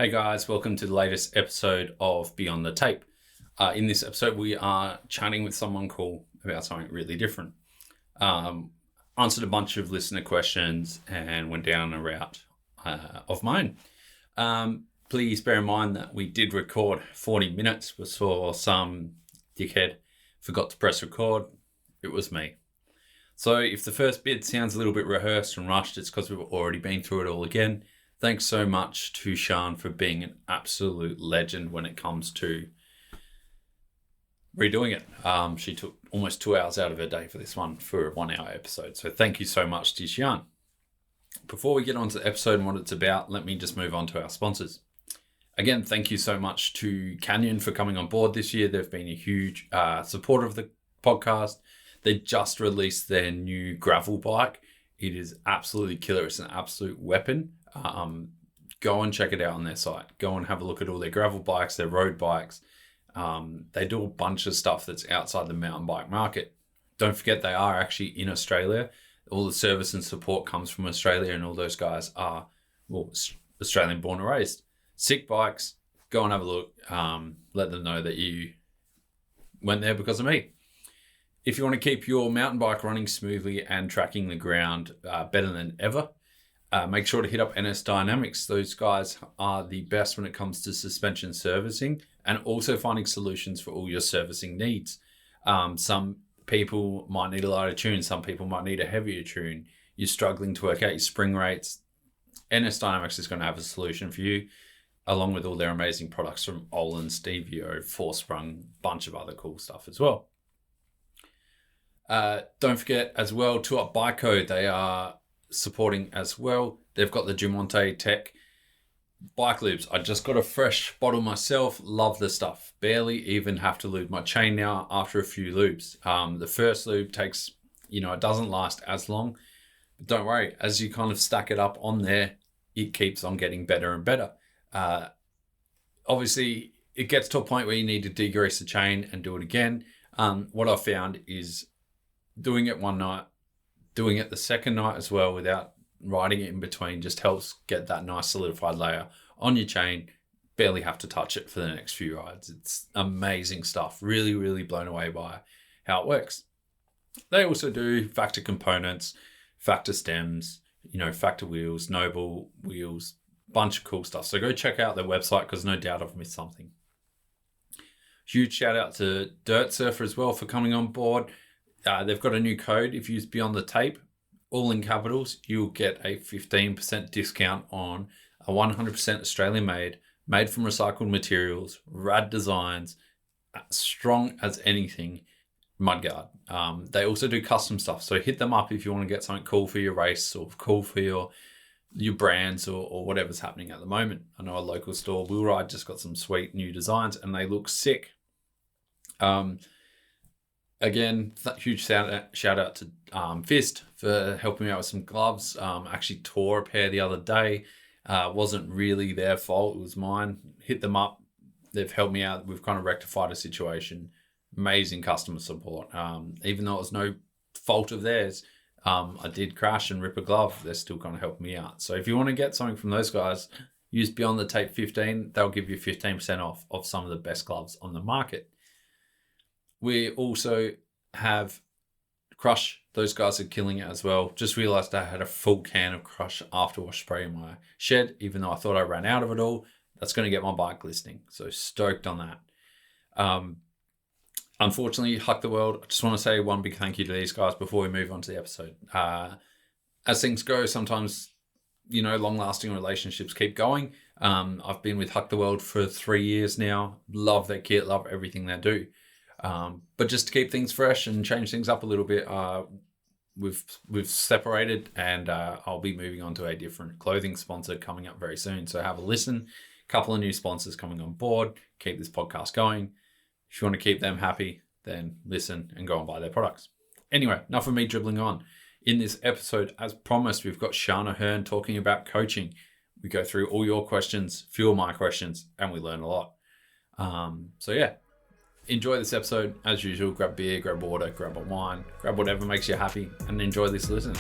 Hey guys, welcome to the latest episode of Beyond the Tape. In this episode, we are chatting with someone cool about something really different. Answered a bunch of listener questions and went down a route of mine. Please bear in mind that we did record 40 minutes. We saw some dickhead forgot to press record. It was me. So if the first bit sounds a little bit rehearsed and rushed, it's because we've already been through it all again. Thanks so much to Sian for being an absolute legend when it comes to redoing it. She took almost 2 hours out of her day for this one for a 1 hour episode. So thank you so much to Sian. Before we get on to the episode and what it's about, let me just move on to our sponsors. Again, thank you so much to Canyon for coming on board this year. They've been a huge supporter of the podcast. They just released their new gravel bike. It is absolutely killer. It's an absolute weapon. Go and check it out on their site. Go and have a look at all their gravel bikes, their road bikes. They do a bunch of stuff that's outside the mountain bike market. Don't forget they are actually in Australia. All the service and support comes from Australia, and all those guys are, Australian born and raised. Sick bikes. Go and have a look. Let them know that you went there because of me. If you want to keep your mountain bike running smoothly and tracking the ground better than ever, make sure to hit up NSDynamics. Those guys are the best when it comes to suspension servicing and also finding solutions for all your servicing needs. Some people might need a lighter tune. Some people might need a heavier tune. You're struggling to work out your spring rates. NSDynamics is going to have a solution for you, along with all their amazing products from Olin, Stevio, Four-Sprung, bunch of other cool stuff as well. Don't forget as well, 2Up Bike Code. They are supporting as well. They've got the Jumonte Tech bike lubes. I just got a fresh bottle myself. Love the stuff. Barely even have to lube my chain now after a few lubes. The first lube takes, it doesn't last as long. But don't worry, as you kind of stack it up on there, it keeps on getting better and better. Obviously, it gets to a point where you need to degrease the chain and do it again. What I've found is doing it one night, doing it the second night as well without riding it in between just helps get that nice solidified layer on your chain. Barely have to touch it for the next few rides. It's amazing stuff. Really, really blown away by how it works. They also do factor components, factor stems, factor wheels, Noble wheels, bunch of cool stuff. So go check out their website because no doubt I've missed something. Huge shout out to Dirt Surfer as well for coming on board. They've got a new code. If you use Beyond the Tape, all in capitals, you'll get a 15% discount on a 100% Australian made from recycled materials, rad designs, strong as anything mudguard. They also do custom stuff. So hit them up if you want to get something cool for your race or cool for your brands or whatever's happening at the moment. I know a local store, Wheel Ride, just got some sweet new designs and they look sick. Again, huge shout out to Fist for helping me out with some gloves. Actually tore a pair the other day. Wasn't really their fault. It was mine. Hit them up. They've helped me out. We've kind of rectified a situation. Amazing customer support. Even though it was no fault of theirs, I did crash and rip a glove. They're still kind of helping me out. So if you want to get something from those guys, use Beyond the Tape 15. They'll give you 15% off of some of the best gloves on the market. We also have Crush. Those guys are killing it as well. Just realized I had a full can of Crush afterwash spray in my shed, even though I thought I ran out of it all. That's going to get my bike glistening. So stoked on that. Unfortunately, Huck the World. I just want to say one big thank you to these guys before we move on to the episode. As things go, sometimes, long-lasting relationships keep going. I've been with Huck the World for 3 years now. Love their kit. Love everything they do. But just to keep things fresh and change things up a little bit, we've separated and I'll be moving on to a different clothing sponsor coming up very soon. So have a listen. Couple of new sponsors coming on board. Keep this podcast going. If you want to keep them happy, then listen and go and buy their products. Anyway, enough of me dribbling on. In this episode, as promised, we've got Sian A'Hern talking about coaching. We go through all your questions, few of my questions, and we learn a lot. Enjoy this episode. As usual, grab beer, grab water, grab a wine, grab whatever makes you happy, and enjoy this listen.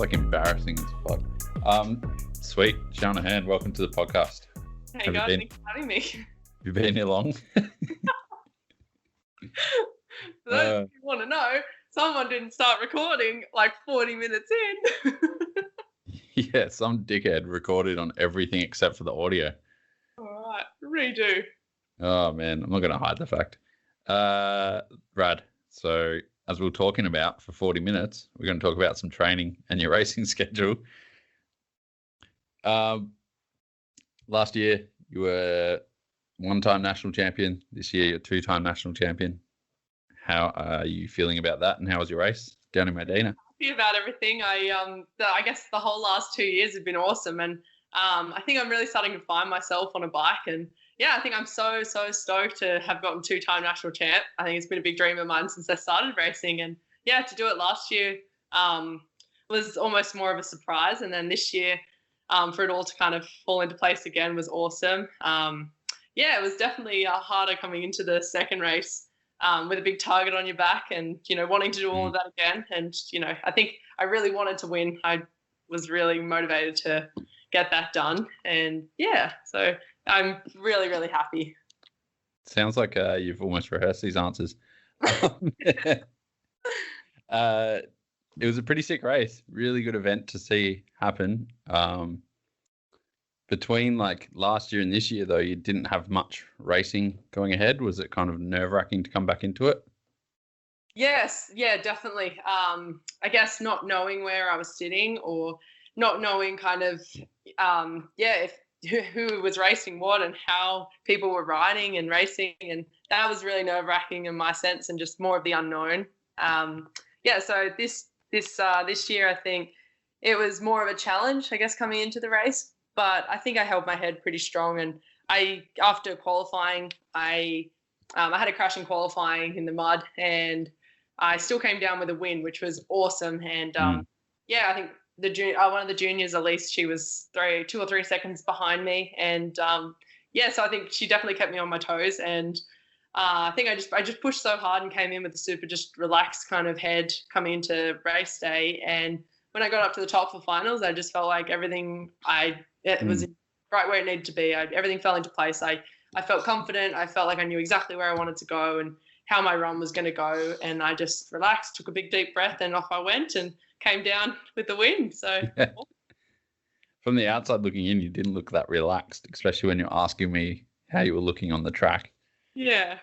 like embarrassing as fuck. Sweet, Sian A'Hern, welcome to the podcast. Hey guys, thanks for having me. Have you been here long? For those who want to know, someone didn't start recording like 40 minutes in. Yeah, some dickhead recorded on everything except for the audio. All right, redo. Oh man, I'm not going to hide the fact. Brad, so as we were talking about for 40 minutes, we're going to talk about some training and your racing schedule. Last year, you were one-time national champion. This year, you're two-time national champion. How are you feeling about that, and how was your race down in Medina? Happy about everything. I guess the whole last 2 years have been awesome, and I think I'm really starting to find myself on a bike. And yeah, I think I'm so stoked to have gotten two-time national champ. I think it's been a big dream of mine since I started racing, and yeah, to do it last year was almost more of a surprise, and then this year for it all to kind of fall into place again was awesome. Yeah, it was definitely harder coming into the second race with a big target on your back and, wanting to do all of that again. And, I think I really wanted to win. I was really motivated to get that done. And yeah, so I'm really, really happy. Sounds like you've almost rehearsed these answers. It was a pretty sick race. Really good event to see happen. Between like last year and this year, though, you didn't have much racing going ahead. Was it kind of nerve-wracking to come back into it? Yes, yeah, definitely. I guess not knowing where I was sitting or not knowing kind of, if who was racing what and how people were riding and racing, and that was really nerve-wracking in my sense, and just more of the unknown. So this year I think it was more of a challenge, I guess, coming into the race. But I think I held my head pretty strong, and after qualifying, I had a crash in qualifying in the mud, and I still came down with a win, which was awesome. And I think one of the juniors, at least, she was 2 or 3 seconds behind me, and so I think she definitely kept me on my toes. And I think I just pushed so hard and came in with a super just relaxed kind of head coming into race day. And when I got up to the top for finals, I just felt like everything it was right where it needed to be. Everything fell into place. I felt confident. I felt like I knew exactly where I wanted to go and how my run was going to go. And I just relaxed, took a big deep breath, and off I went and came down with the win. So from the outside looking in, you didn't look that relaxed, especially when you're asking me how you were looking on the track. Yeah.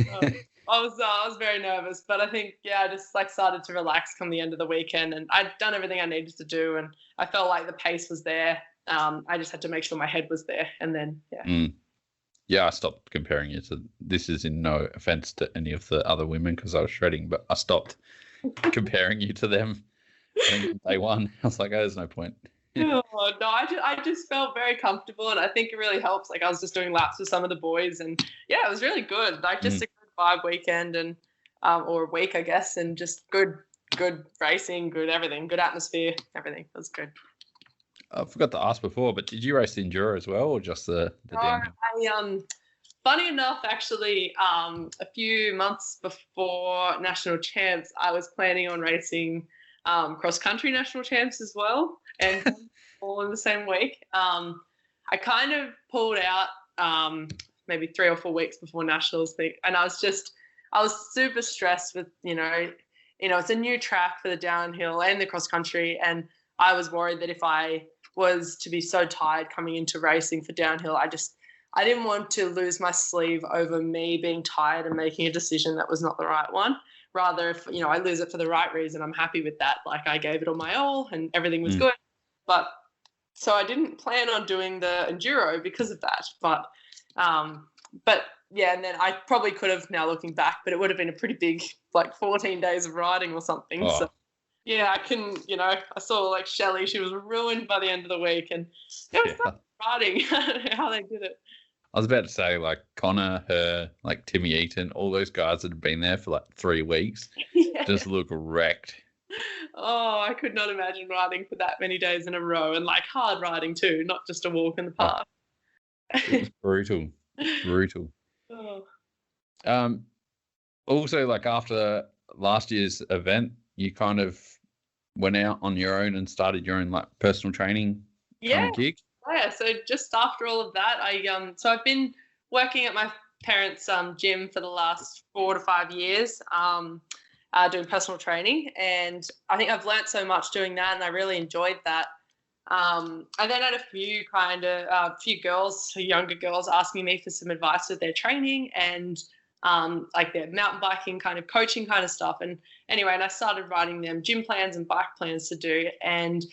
I was very nervous, but I think, I just started to relax come the end of the weekend, and I'd done everything I needed to do, and I felt like the pace was there. I just had to make sure my head was there, and then, Yeah, I stopped comparing you to, this is in no offense to any of the other women because I was shredding, but I stopped comparing you to them. I think day one, I was like, there's no point. No, I just felt very comfortable, and I think it really helps. Like, I was just doing laps with some of the boys, and yeah, it was really good. Like, just a good vibe weekend, and or week, I guess, and just good racing, good everything, good atmosphere, everything. It was good. I forgot to ask before, but did you race the enduro as well, or just the downhill? Funny enough, actually, a few months before national champs, I was planning on racing cross country national champs as well, and all in the same week. I kind of pulled out maybe 3 or 4 weeks before nationals, and I was super stressed with it's a new track for the downhill and the cross country, and I was worried that if I was to be so tired coming into racing for downhill, I didn't want to lose my sleeve over me being tired and making a decision that was not the right one. Rather, if I lose it for the right reason, I'm happy with that. Like, I gave it all my all and everything was good. But so I didn't plan on doing the enduro because of that. But yeah, and then I probably could have, now looking back, but it would have been a pretty big, 14 days of riding or something. Oh. So yeah, I saw like Shelley, she was ruined by the end of the week, and it was fun riding. I don't know how they did it. I was about to say, like, Connor, her, like Timmy Eaton, all those guys that have been there for 3 weeks just look wrecked. Oh, I could not imagine riding for that many days in a row, and hard riding too, not just a walk in the park. It was brutal. Also, after last year's event, you kind of went out on your own and started your own like personal training kind Yeah. of gig? Yeah, so just after all of that, so I've been working at my parents' gym for the last 4 to 5 years, doing personal training, and I think I've learnt so much doing that, and I really enjoyed that. I then had a few girls, younger girls, asking me for some advice with their training and like their mountain biking kind of coaching kind of stuff. And anyway, and I started writing them gym plans and bike plans to do, and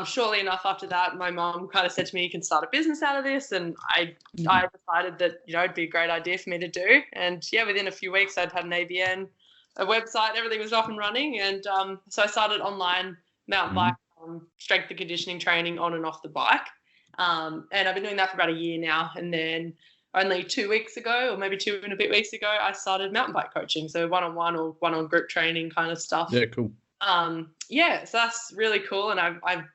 shortly enough after that, my mom kind of said to me, "You can start a business out of this," and I decided that it'd be a great idea for me to do. And yeah, within a few weeks, I'd had an ABN, a website, everything was off and running, and so I started online mountain bike strength and conditioning training on and off the bike, and I've been doing that for about a year now. And then only 2 weeks ago, or maybe 2 and a bit weeks ago, I started mountain bike coaching, so one-on-one or one-on group training kind of stuff. Yeah, cool. Yeah, so that's really cool, and I've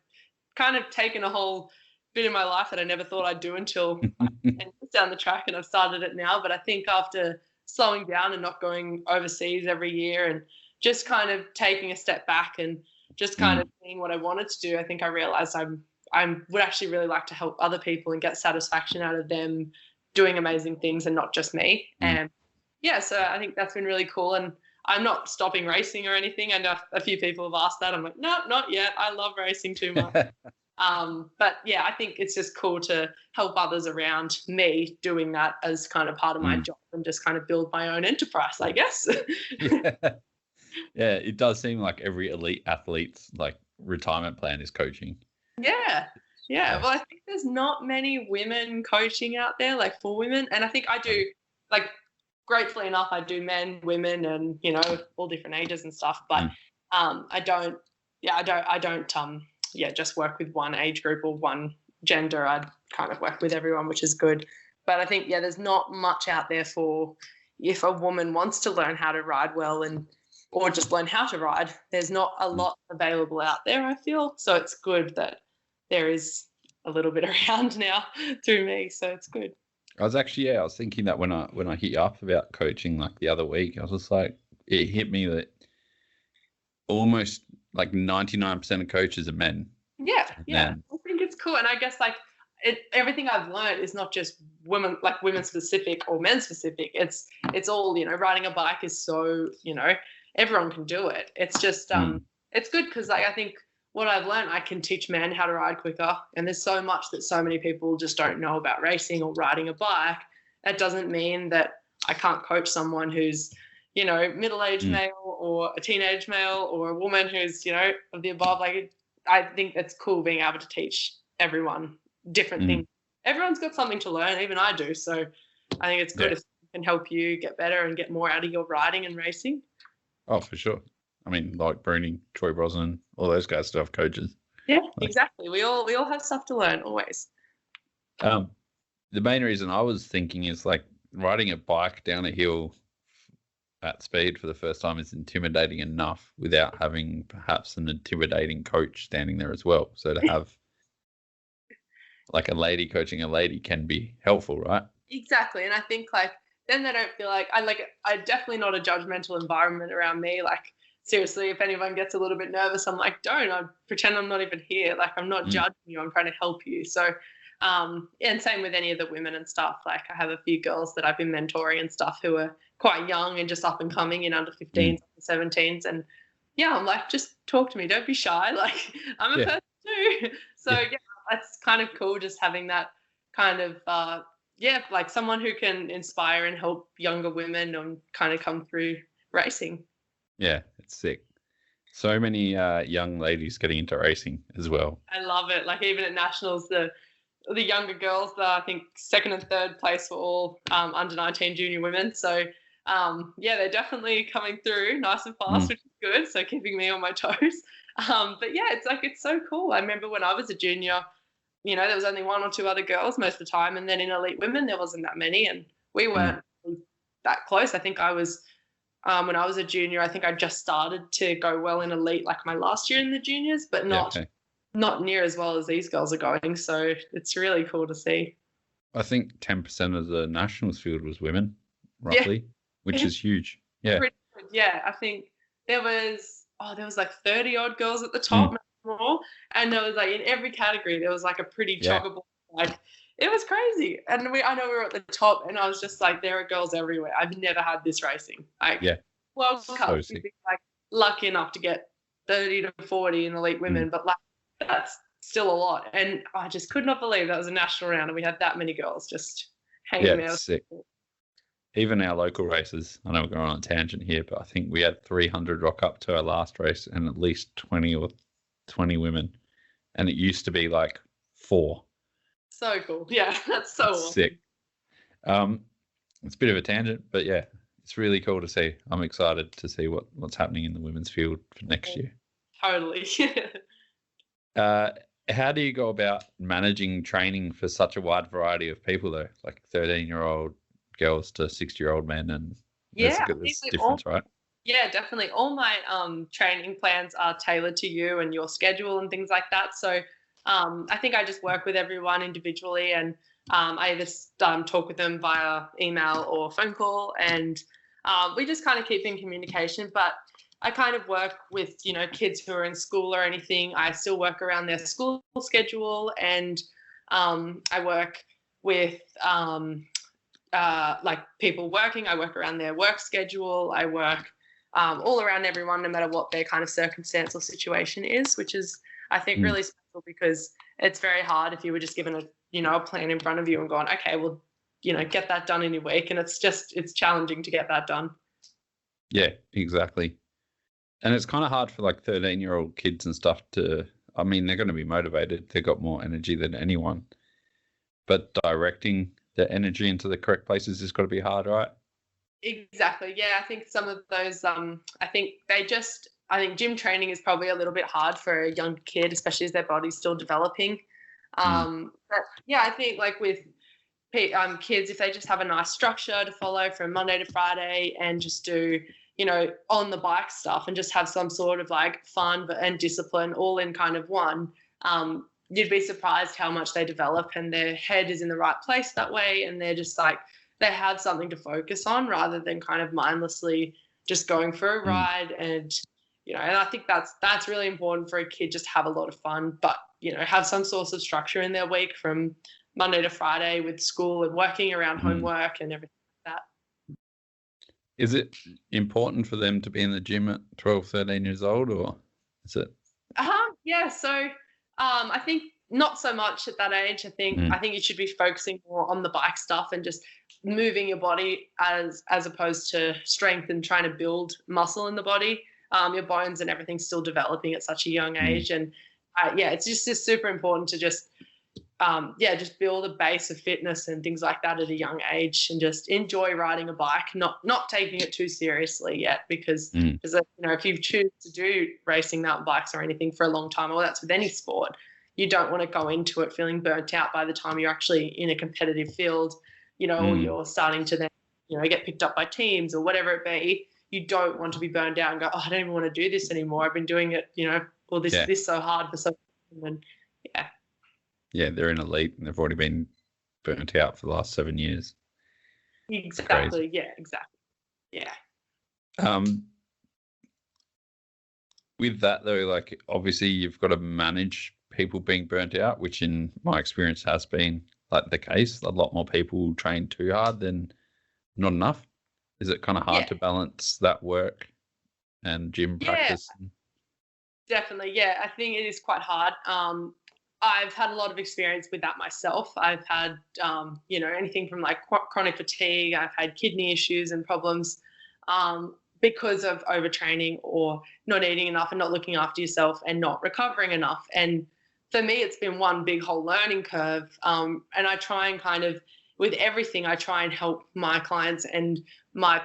kind of taken a whole bit in my life that I never thought I'd do until 10 years down the track, and I've started it now. But I think after slowing down and not going overseas every year and just kind of taking a step back and just kind of seeing what I wanted to do, I think I realized I would actually really like to help other people and get satisfaction out of them doing amazing things and not just me. And yeah, so I think that's been really cool. And I'm not stopping racing or anything. I know a few people have asked that. I'm like, no, not yet. I love racing too much. But yeah, I think it's just cool to help others around me doing that as kind of part of my job and just kind of build my own enterprise, I guess. Yeah, it does seem like every elite athlete's like retirement plan is coaching. Yeah. Well, I think there's not many women coaching out there, like for women. And I think I do, like, gratefully enough, I do men, women, and, you know, all different ages and stuff. But I don't just work with one age group or one gender. I kind of work with everyone, which is good. But I think, there's not much out there for if a woman wants to learn how to ride well or just learn how to ride. There's not a lot available out there, I feel. So it's good that there is a little bit around now through me. So it's good. I was thinking that when I hit you up about coaching like the other week, I was just like, it hit me that almost like 99% of coaches are men. Yeah. I think it's cool. And I guess like everything I've learned is not just women specific or men specific. It's all, riding a bike is so, everyone can do it. It's just, it's good because like, I think what I've learned, I can teach men how to ride quicker. And there's so much that so many people just don't know about racing or riding a bike. That doesn't mean that I can't coach someone who's, middle-aged male or a teenage male or a woman who's, of the above. Like, I think it's cool being able to teach everyone different things. Everyone's got something to learn, even I do. So I think it's good if it can help you get better and get more out of your riding and racing. Oh, for sure. I mean, like Bruni, Troy Brosnan, all those guys still have coaches. Yeah, exactly. We all have stuff to learn always. The main reason I was thinking is like riding a bike down a hill at speed for the first time is intimidating enough without having perhaps an intimidating coach standing there as well. So to have like a lady coaching a lady can be helpful, right? Exactly. And I think like then they don't feel like I definitely not a judgmental environment around me. Like seriously, if anyone gets a little bit nervous, I'm like, I pretend I'm not even here. Like I'm not judging you. I'm trying to help you. So, and same with any of the women and stuff. Like I have a few girls that I've been mentoring and stuff who are quite young and just up and coming in under 15s, 17s. And yeah, I'm like, just talk to me. Don't be shy. Like I'm a person too. So yeah, that's kind of cool. Just having that kind of, like someone who can inspire and help younger women and kind of come through racing. Yeah, it's sick. So many young ladies getting into racing as well. I love it. Like even at nationals, the younger girls, I think second and third place for all under 19 junior women. So they're definitely coming through nice and fast, which is good. So keeping me on my toes. But yeah, it's so cool. I remember when I was a junior, there was only one or two other girls most of the time, and then in elite women there wasn't that many, and we weren't that close. I think I was. When I was a junior, I think I just started to go well in elite like my last year in the juniors, but not near as well as these girls are going. So it's really cool to see. I think 10% of the nationals field was women, roughly, which is huge. Yeah. Yeah, I think there was there was like 30 odd girls at the top, maybe more, and there was like in every category there was like a pretty Yeah. chockable, like it was crazy. And I know we were at the top, and I was just like, there are girls everywhere. I've never had this racing. Like Yeah. World So Cup, sick. you'd be like lucky enough to get 30 to 40 in elite women, but like that's still a lot. And I just could not believe that was a national round and we had that many girls just hanging Yeah, there. it's sick. Even our local races, I know we're going on a tangent here, but I think we had 300 rock up to our last race and at least 20 women. And it used to be like 4. So cool. Yeah, that's so awesome. Sick. It's a bit of a tangent, but yeah, it's really cool to see. I'm excited to see what's happening in the women's field for next year. Totally. How do you go about managing training for such a wide variety of people, though? Like 13-year-old girls to 60-year-old men, and there's difference, right? Yeah, definitely. All my training plans are tailored to you and your schedule and things like that. So I think I just work with everyone individually, and I either talk with them via email or phone call, and we just kind of keep in communication. But I kind of work with, kids who are in school or anything. I still work around their school schedule, and I work with like people working. I work around their work schedule. I work all around everyone, no matter what their kind of circumstance or situation is, which is, I think, really special, because it's very hard if you were just given a plan in front of you and going, okay, well, get that done in your week. And it's challenging to get that done. Yeah, exactly. And it's kind of hard for like 13-year-old kids and stuff they're going to be motivated. They've got more energy than anyone. But directing the energy into the correct places has got to be hard, right? Exactly. Yeah, I think some of those, I think gym training is probably a little bit hard for a young kid, especially as their body's still developing. But yeah, I think like with kids, if they just have a nice structure to follow from Monday to Friday and just do, on the bike stuff and just have some sort of like fun and discipline all in kind of one, you'd be surprised how much they develop, and their head is in the right place that way. And they're just like, they have something to focus on rather than kind of mindlessly just going for a ride. And, and I think that's really important for a kid, just have a lot of fun, but, have some source of structure in their week from Monday to Friday with school and working around homework and everything like that. Is it important for them to be in the gym at 12, 13 years old, or is it? Yeah. So I think not so much at that age. I think you should be focusing more on the bike stuff and just moving your body as opposed to strength and trying to build muscle in the body. Your bones and everything's still developing at such a young age. And it's just super important to just build a base of fitness and things like that at a young age, and just enjoy riding a bike, not taking it too seriously yet, because if you choose to do racing mountain bikes or anything for a long time, or that's with any sport, you don't want to go into it feeling burnt out by the time you're actually in a competitive field, or you're starting to then, get picked up by teams or whatever it be. You don't want to be burned out and go, I don't even want to do this anymore. I've been doing it, this so hard for so long. And yeah, they're in elite and they've already been burnt out for the last 7 years. Exactly. Yeah, exactly. Yeah. With that though, like obviously you've got to manage people being burnt out, which in my experience has been like the case. A lot more people train too hard than not enough. Is it kind of hard to balance that work and gym practice? Definitely. Yeah, I think it is quite hard. I've had a lot of experience with that myself. I've had, anything from like chronic fatigue. I've had kidney issues and problems because of overtraining or not eating enough and not looking after yourself and not recovering enough. And for me, it's been one big whole learning curve. And I try and kind of, with everything, I try and help my clients and my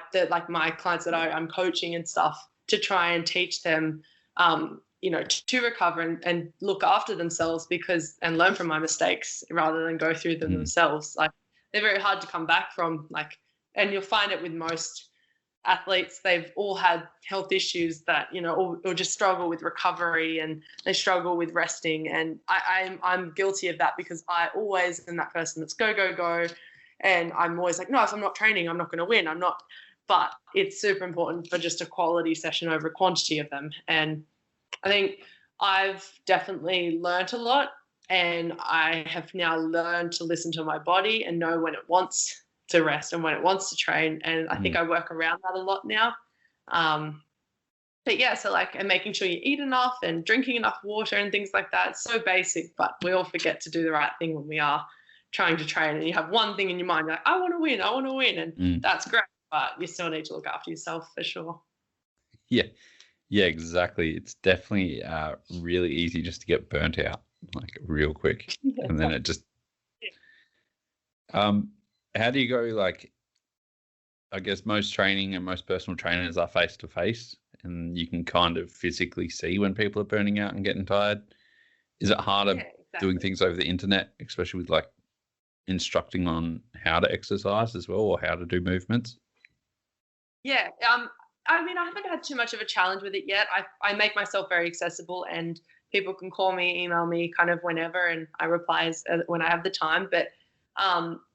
clients that I'm coaching and stuff, to try and teach them, to recover and look after themselves, and learn from my mistakes rather than go through them themselves. Like, they're very hard to come back from, and you'll find it with most athletes. They've all had health issues that, or just struggle with recovery, and they struggle with resting. And I'm guilty of that, because I always am that person that's go, go, go. And I'm always like, no, if I'm not training, I'm not going to win. I'm not but it's super important for just a quality session over a quantity of them. And I think I've definitely learnt a lot, and I have now learned to listen to my body and know when it wants to rest and when it wants to train. And I think I work around that a lot now. But yeah, so like, and making sure you eat enough and drinking enough water and things like that. It's so basic, but we all forget to do the right thing when we are trying to train, and you have one thing in your mind, like, I want to win. And that's great, but you still need to look after yourself for sure. Yeah. Yeah, exactly. It's definitely really easy just to get burnt out, like real quick. And then it just, how do you go, like, I guess most training and most personal trainers are face-to-face, and you can kind of physically see when people are burning out and getting tired. Is it harder doing things over the internet, especially with like instructing on how to exercise as well, or how to do movements? Yeah. I mean, I haven't had too much of a challenge with it yet. I make myself very accessible, and people can call me, email me kind of whenever, and I reply when I have the time. But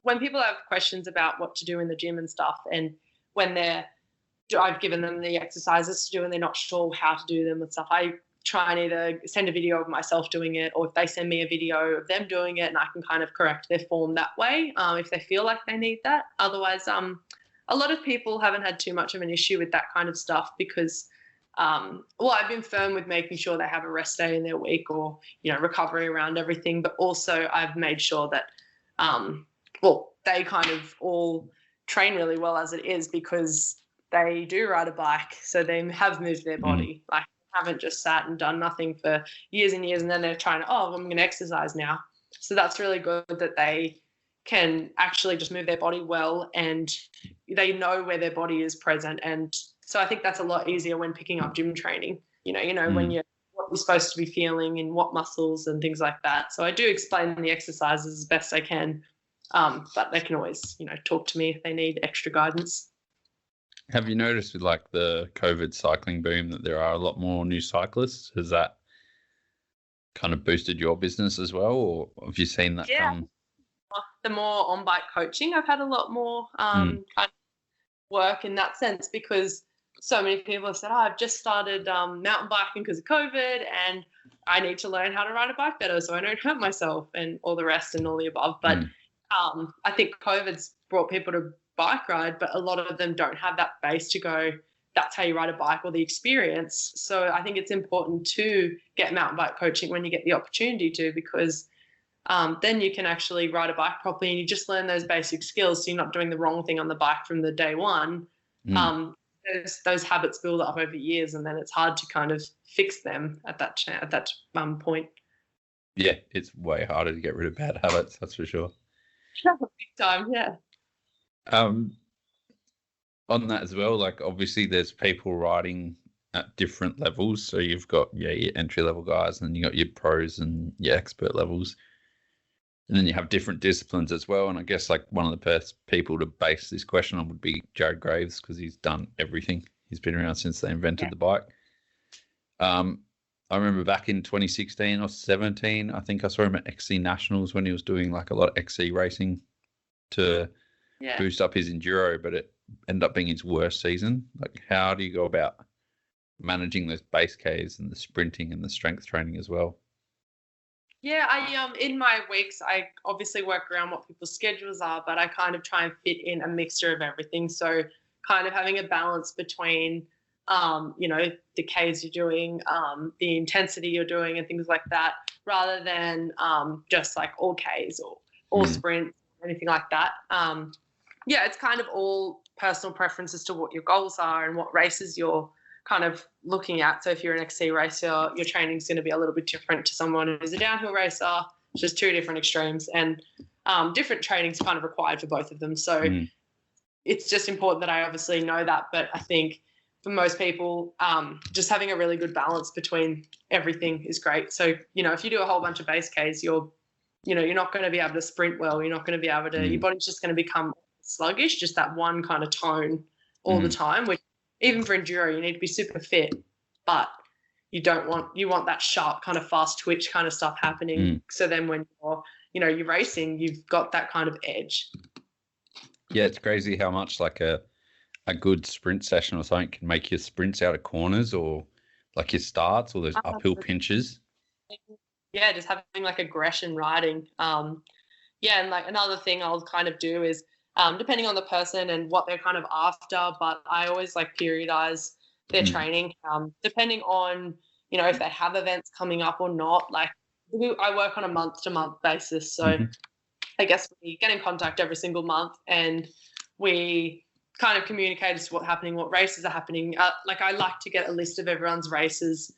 when people have questions about what to do in the gym and stuff, and when I've given them the exercises to do and they're not sure how to do them and stuff, I try and either send a video of myself doing it, or if they send me a video of them doing it, and I can kind of correct their form that way if they feel like they need that. Otherwise, a lot of people haven't had too much of an issue with that kind of stuff because, I've been firm with making sure they have a rest day in their week, or, recovery around everything. But also I've made sure that, they kind of all train really well as it is, because they do ride a bike. So they have moved their body. Like, haven't just sat and done nothing for years and years, and then they're trying to, I'm going to exercise now. So that's really good that they can actually just move their body well, and they know where their body is present. And so I think that's a lot easier when picking up gym training, when what you're supposed to be feeling and what muscles and things like that. So I do explain the exercises as best I can, but they can always, talk to me if they need extra guidance. Have you noticed with like the COVID cycling boom that there are a lot more new cyclists? Has that kind of boosted your business as well, or have you seen that come? The more on-bike coaching, I've had a lot more kind of work in that sense, because so many people have said, I've just started mountain biking because of COVID, and I need to learn how to ride a bike better so I don't hurt myself, and all the rest and all the above. But I think COVID's brought people to bike ride, but a lot of them don't have that base to go, that's how you ride a bike, or the experience. So I think it's important to get mountain bike coaching when you get the opportunity to, because then you can actually ride a bike properly, and you just learn those basic skills, so you're not doing the wrong thing on the bike from the day one. Those habits build up over years, and then it's hard to kind of fix them at that point. Yeah, it's way harder to get rid of bad habits, that's for sure. Big time, yeah. On that as well, like obviously there's people riding at different levels. So you've got your entry level guys, and then you got your pros and your expert levels. And then you have different disciplines as well. And I guess like one of the best people to base this question on would be Jared Graves, because he's done everything. He's been around since they invented the bike. I remember back in 2016 or 17, I think I saw him at XC Nationals when he was doing like a lot of XC racing to boost up his enduro, but it ended up being his worst season. Like, how do you go about managing those base Ks and the sprinting and the strength training as well? Yeah, I in my weeks, I obviously work around what people's schedules are, but I kind of try and fit in a mixture of everything. So kind of having a balance between, the Ks you're doing, the intensity you're doing and things like that, rather than just like all Ks or all sprints, anything like that. It's kind of all personal preference as to what your goals are and what races you're kind of looking at. So if you're an XC racer, your training is going to be a little bit different to someone who's a downhill racer. It's just two different extremes, and different training is kind of required for both of them. So it's just important that I obviously know that. But I think for most people, just having a really good balance between everything is great. So, if you do a whole bunch of base Ks, you're not going to be able to sprint well. You're not going to be able to, your body's just going to become sluggish, just that one kind of tone all the time, which even for enduro, you need to be super fit, but you want that sharp kind of fast twitch kind of stuff happening. So then when you're racing, you've got that kind of edge. Yeah, it's crazy how much like a a good sprint session or something can make your sprints out of corners or like your starts or those uphill pinches. Yeah, just having like aggression riding. Yeah, and like another thing I'll kind of do is depending on the person and what they're kind of after, but I always like periodize their training depending on, you know, if they have events coming up or not. Like I work on a month-to-month basis, so I guess we get in contact every single month and we kind of communicate as to what's happening, what races are happening. Like I like to get a list of everyone's races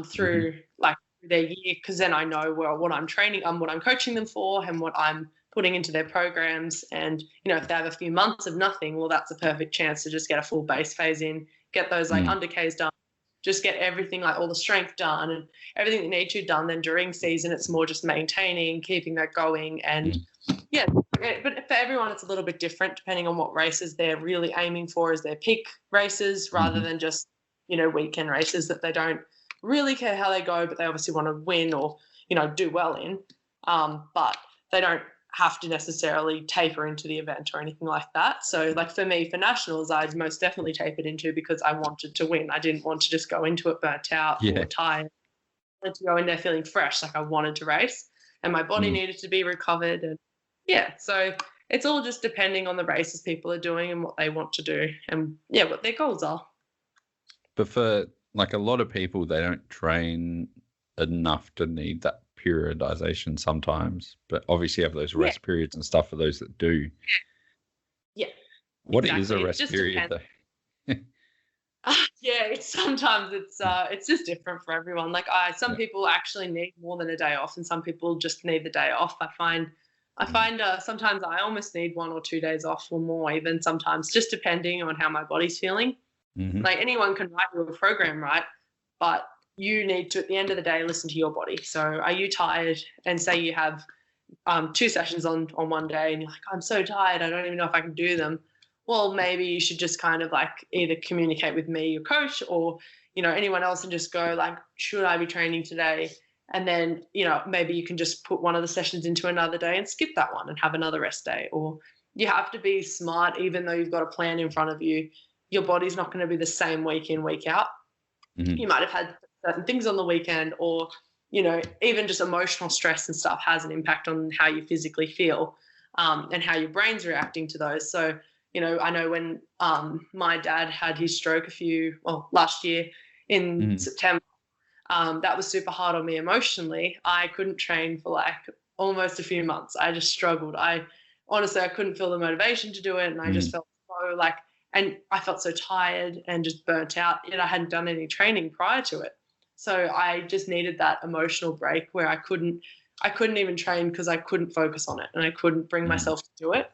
through like their year, because then I know what I'm training, what I'm coaching them for, and what I'm putting into their programs. And you know, if they have a few months of nothing, well, that's a perfect chance to just get a full base phase in, get those like under Ks done, just get everything, like all the strength done and everything that needs to be done. Then during season, it's more just maintaining, keeping that going, and yeah. But for everyone, it's a little bit different depending on what races they're really aiming for as their peak races, rather than just, you know, weekend races that they don't really care how they go, but they obviously want to win or, you know, do well in. But they don't have to necessarily taper into the event or anything like that. So like for me, for nationals, I'd most definitely tapered into because I wanted to win. I didn't want to just go into it burnt out or tired. I wanted to go in there feeling fresh, like I wanted to race, and my body needed to be recovered. And yeah, so it's all just depending on the races people are doing and what they want to do and yeah, what their goals are. But for like a lot of people, they don't train enough to need that periodization sometimes, but obviously have those rest periods and stuff for those that do. Yeah. What is a rest period though? Yeah, sometimes it's just different for everyone. Like some people actually need more than a day off, and some people just need the day off. I find sometimes I almost need 1 or 2 days off or more, even sometimes, just depending on how my body's feeling. Like anyone can write you a program, right? But you need to, at the end of the day, listen to your body. So are you tired? And say you have 2 sessions on one day and you're like, I'm so tired, I don't even know if I can do them. Well, maybe you should just kind of like either communicate with me, your coach, or, you know, anyone else, and just go like, should I be training today? And then, you know, maybe you can just put one of the sessions into another day and skip that one and have another rest day. Or you have to be smart, even though you've got a plan in front of you. Your body's not going to be the same week in, week out. You might have had certain things on the weekend, or, you know, even just emotional stress and stuff has an impact on how you physically feel and how your brain's reacting to those. So, you know, I know when my dad had his stroke last year in September, that was super hard on me emotionally. I couldn't train for like almost a few months. I just struggled. Honestly, I couldn't feel the motivation to do it, and I just felt so like, and I felt so tired and just burnt out, yet I hadn't done any training prior to it. So I just needed that emotional break where I couldn't even train because I couldn't focus on it and I couldn't bring myself to do it.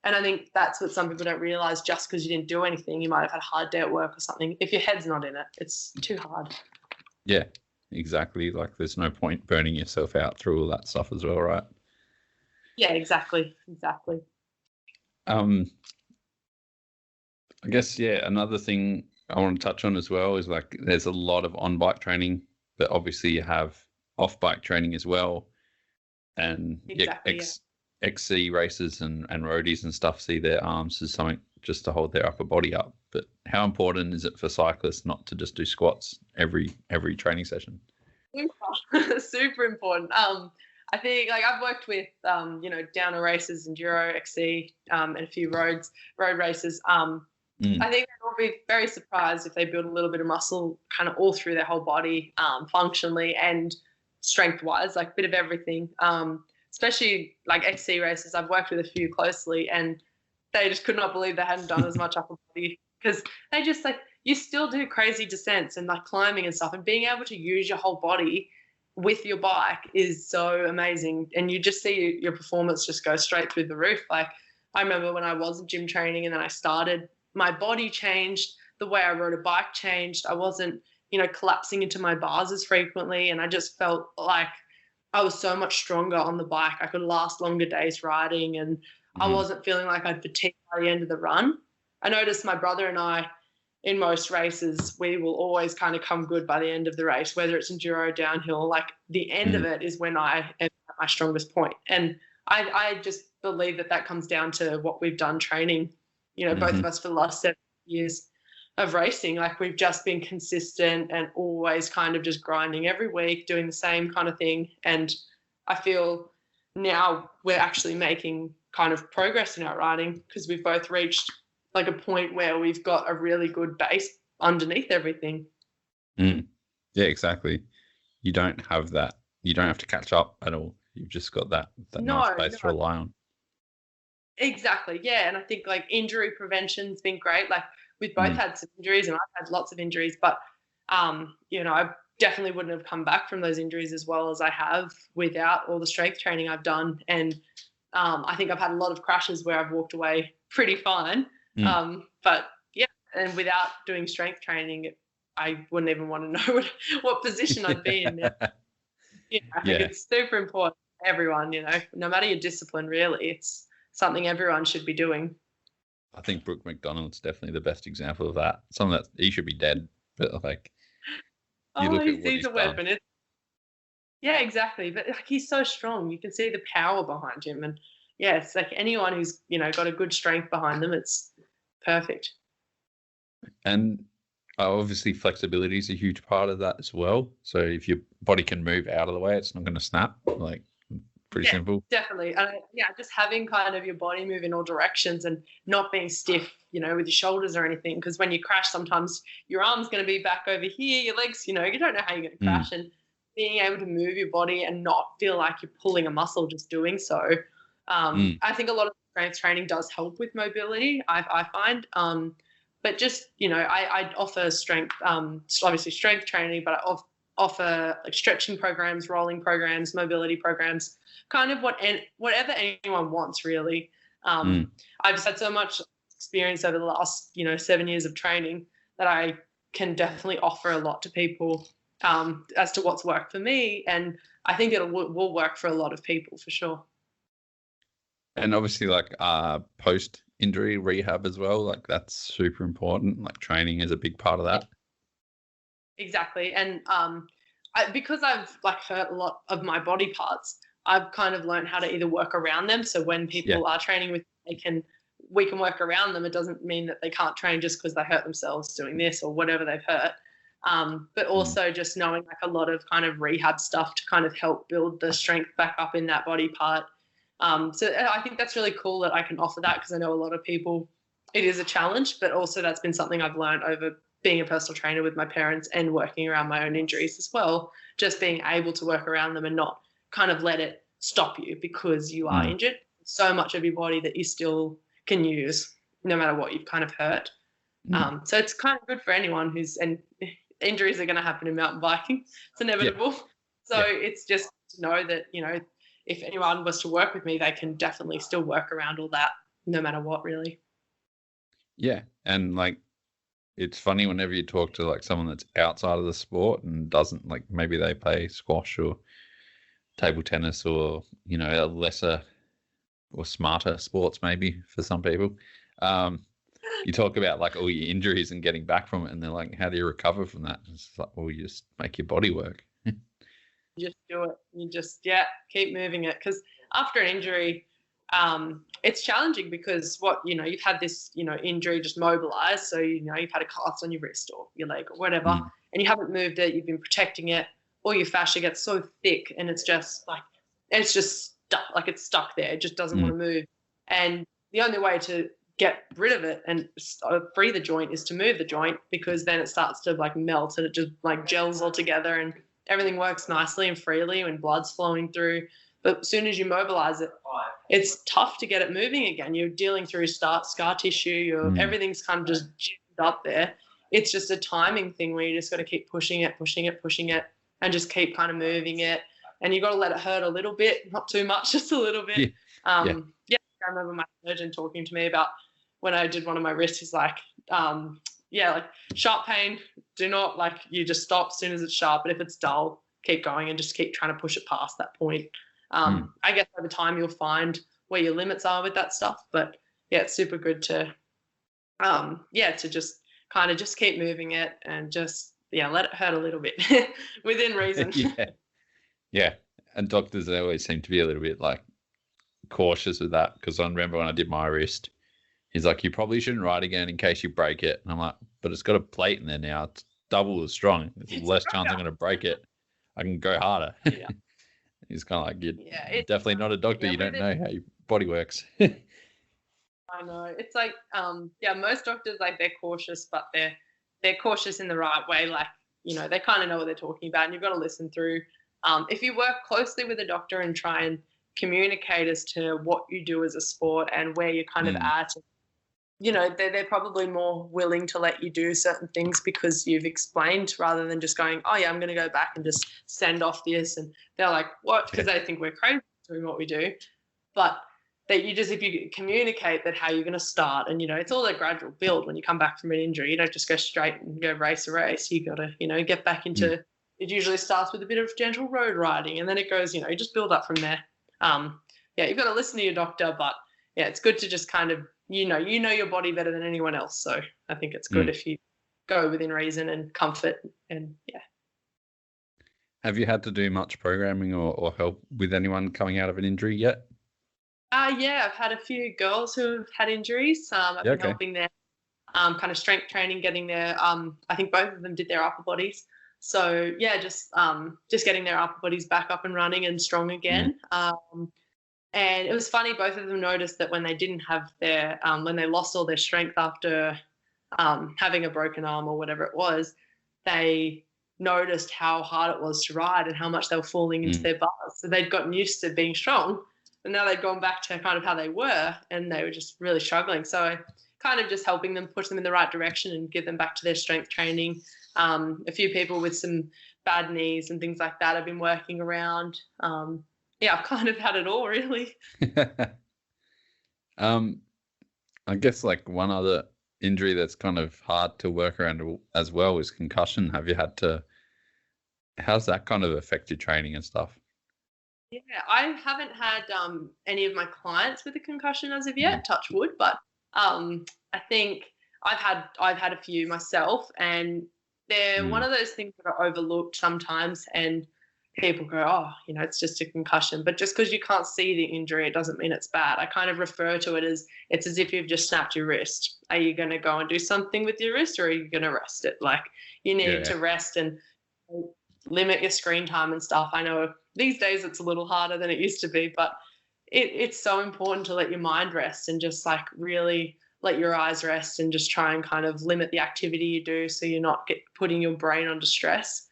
And I think that's what some people don't realize. Just because you didn't do anything, you might have had a hard day at work or something. If your head's not in it, it's too hard. Yeah, exactly. Like there's no point burning yourself out through all that stuff as well, right? Yeah, exactly. I guess, another thing I want to touch on as well is like there's a lot of on-bike training, but obviously you have off-bike training as well. And XC races and roadies and stuff see their arms as something just to hold their upper body up. But how important is it for cyclists not to just do squats every training session? Super important. I think like I've worked with you know, downer races, enduro, XC, and a few road races. I think they'll be very surprised if they build a little bit of muscle kind of all through their whole body, functionally and strength-wise, like a bit of everything. Especially like XC races, I've worked with a few closely, and they just could not believe they hadn't done as much upper body, because they just like, you still do crazy descents and like climbing and stuff, and being able to use your whole body with your bike is so amazing. And you just see your performance just go straight through the roof. Like I remember when I was gym training and then I started, my body changed, the way I rode a bike changed. I wasn't, you know, collapsing into my bars as frequently, and I just felt like I was so much stronger on the bike. I could last longer days riding, and I wasn't feeling like I'd fatigue by the end of the run. I noticed my brother and I, in most races, we will always kind of come good by the end of the race, whether it's enduro, downhill. Like the end of it is when I am at my strongest point. And I just believe that comes down to what we've done training, both of us for the last 7 years of racing, like we've just been consistent and always kind of just grinding every week, doing the same kind of thing. And I feel now we're actually making kind of progress in our riding because we've both reached like a point where we've got a really good base underneath everything. Yeah, exactly. You don't have that. You don't have to catch up at all. You've just got that nice base to rely on. Exactly. Yeah. And I think like injury prevention's been great. Like we've both had some injuries and I've had lots of injuries, but, I definitely wouldn't have come back from those injuries as well as I have without all the strength training I've done. And I think I've had a lot of crashes where I've walked away pretty fine. But yeah, and without doing strength training, I wouldn't even want to know what position I'd be in now. I think it's super important for everyone, no matter your discipline, really. It's something everyone should be doing. I think Brooke McDonald's definitely the best example of that. Someone that he should be dead, but like you look at what he's a weapon. Yeah, exactly. But like, he's so strong. You can see the power behind him, and it's like anyone who's got a good strength behind them, it's perfect. And obviously, flexibility is a huge part of that as well. So if your body can move out of the way, it's not going to snap. Like pretty simple. Definitely. And just having kind of your body move in all directions and not being stiff, with your shoulders or anything. Because when you crash, sometimes your arm's going to be back over here, your legs, you don't know how you're going to crash. And being able to move your body and not feel like you're pulling a muscle just doing so. I think a lot of strength training does help with mobility, I find. But just, I offer strength, obviously strength training, but I offer like stretching programs, rolling programs, mobility programs, kind of whatever anyone wants, really. I've just had so much experience over the last, 7 years of training that I can definitely offer a lot to people as to what's worked for me. And I think it will work for a lot of people for sure. And obviously like post-injury rehab as well, like that's super important. Like training is a big part of that. Exactly. And because I've like hurt a lot of my body parts, I've kind of learned how to either work around them. So when people are training with me, we can work around them. It doesn't mean that they can't train just because they hurt themselves doing this or whatever they've hurt. But also just knowing like a lot of kind of rehab stuff to kind of help build the strength back up in that body part. So I think that's really cool that I can offer that because I know a lot of people, it is a challenge, but also that's been something I've learned over being a personal trainer with my parents and working around my own injuries as well, just being able to work around them and not kind of let it stop you because you are injured. So much of your body that you still can use no matter what you've kind of hurt. So it's kind of good for anyone and injuries are going to happen in mountain biking. It's inevitable. So it's just to know that, if anyone was to work with me, they can definitely still work around all that no matter what, really. Yeah. And like, it's funny whenever you talk to like someone that's outside of the sport and doesn't like, maybe they play squash or table tennis or, a lesser or smarter sports, maybe for some people. You talk about like all your injuries and getting back from it. And they're like, how do you recover from that? It's like, well, you just make your body work. Just do it. You just, keep moving it. Because after an injury, it's challenging because you've had this, injury just mobilized. So, you've had a cast on your wrist or your leg or whatever, and you haven't moved it. You've been protecting it. All your fascia gets so thick and it's just stuck. Like it's stuck there. It just doesn't want to move. And the only way to get rid of it and free the joint is to move the joint because then it starts to like melt and it just like gels all together and everything works nicely and freely and blood's flowing through. But as soon as you mobilize it, it's tough to get it moving again. You're dealing through scar tissue. Everything's kind of just jammed up there. It's just a timing thing where you just got to keep pushing it, and just keep kind of moving it. And you got to let it hurt a little bit, not too much, just a little bit. I remember my surgeon talking to me about when I did one of my wrists. He's like, like sharp pain, do not you just stop as soon as it's sharp. But if it's dull, keep going and just keep trying to push it past that point. I guess over time you'll find where your limits are with that stuff. But it's super good to, to just kind of just keep moving it and just, let it hurt a little bit within reason. Yeah. And doctors, they always seem to be a little bit like cautious with that because I remember when I did my wrist, He's like, you probably shouldn't ride again in case you break it. And I'm like, but it's got a plate in there now. It's double as strong. There's less chance I'm going to break it. I can go harder. Yeah. He's kind of like, you're Yeah, definitely not a doctor. yeah, You don't with know how your body works. I know. It's like, most doctors, like, they're cautious, but they're cautious in the right way. Like, they kind of know what they're talking about, and you've got to listen through. If you work closely with a doctor and try and communicate as to what you do as a sport and where you're kind of at, they're probably more willing to let you do certain things because you've explained, rather than just going, oh yeah, I'm going to go back and just send off this. And they're like, what? Because they think we're crazy doing what we do. But that if you communicate that how you're going to start, and, it's all a gradual build when you come back from an injury. You don't just go straight and go race a race. You got to, get back into, it usually starts with a bit of gentle road riding, and then it goes, you just build up from there. You've got to listen to your doctor, but yeah, it's good to just kind of, you know your body better than anyone else. So I think it's good if you go within reason and comfort, and yeah. Have you had to do much programming or help with anyone coming out of an injury yet? Yeah, I've had a few girls who have had injuries. I've been helping their kind of strength training, getting their, I think both of them did their upper bodies. So yeah, just getting their upper bodies back up and running and strong again. And it was funny, both of them noticed that when they didn't have their, when they lost all their strength after having a broken arm or whatever it was, they noticed how hard it was to ride and how much they were falling into their bars. So they'd gotten used to being strong, and now they'd gone back to kind of how they were, and they were just really struggling. So kind of just helping them, push them in the right direction and give them back to their strength training. A few people with some bad knees and things like that I've been working around. I've kind of had it all, really. I guess like one other injury that's kind of hard to work around as well is concussion. How's that kind of affect your training and stuff? Yeah, I haven't had any of my clients with a concussion as of yet, touch wood, but I think I've had a few myself, and they're one of those things that are overlooked sometimes, and people go, oh, it's just a concussion. But just because you can't see the injury, it doesn't mean it's bad. I kind of refer to it as, it's as if you've just snapped your wrist. Are you going to go and do something with your wrist, or are you going to rest it? Like, you need to rest and limit your screen time and stuff. I know these days it's a little harder than it used to be, but it's so important to let your mind rest and just like really let your eyes rest and just try and kind of limit the activity you do, so you're not putting your brain under stress.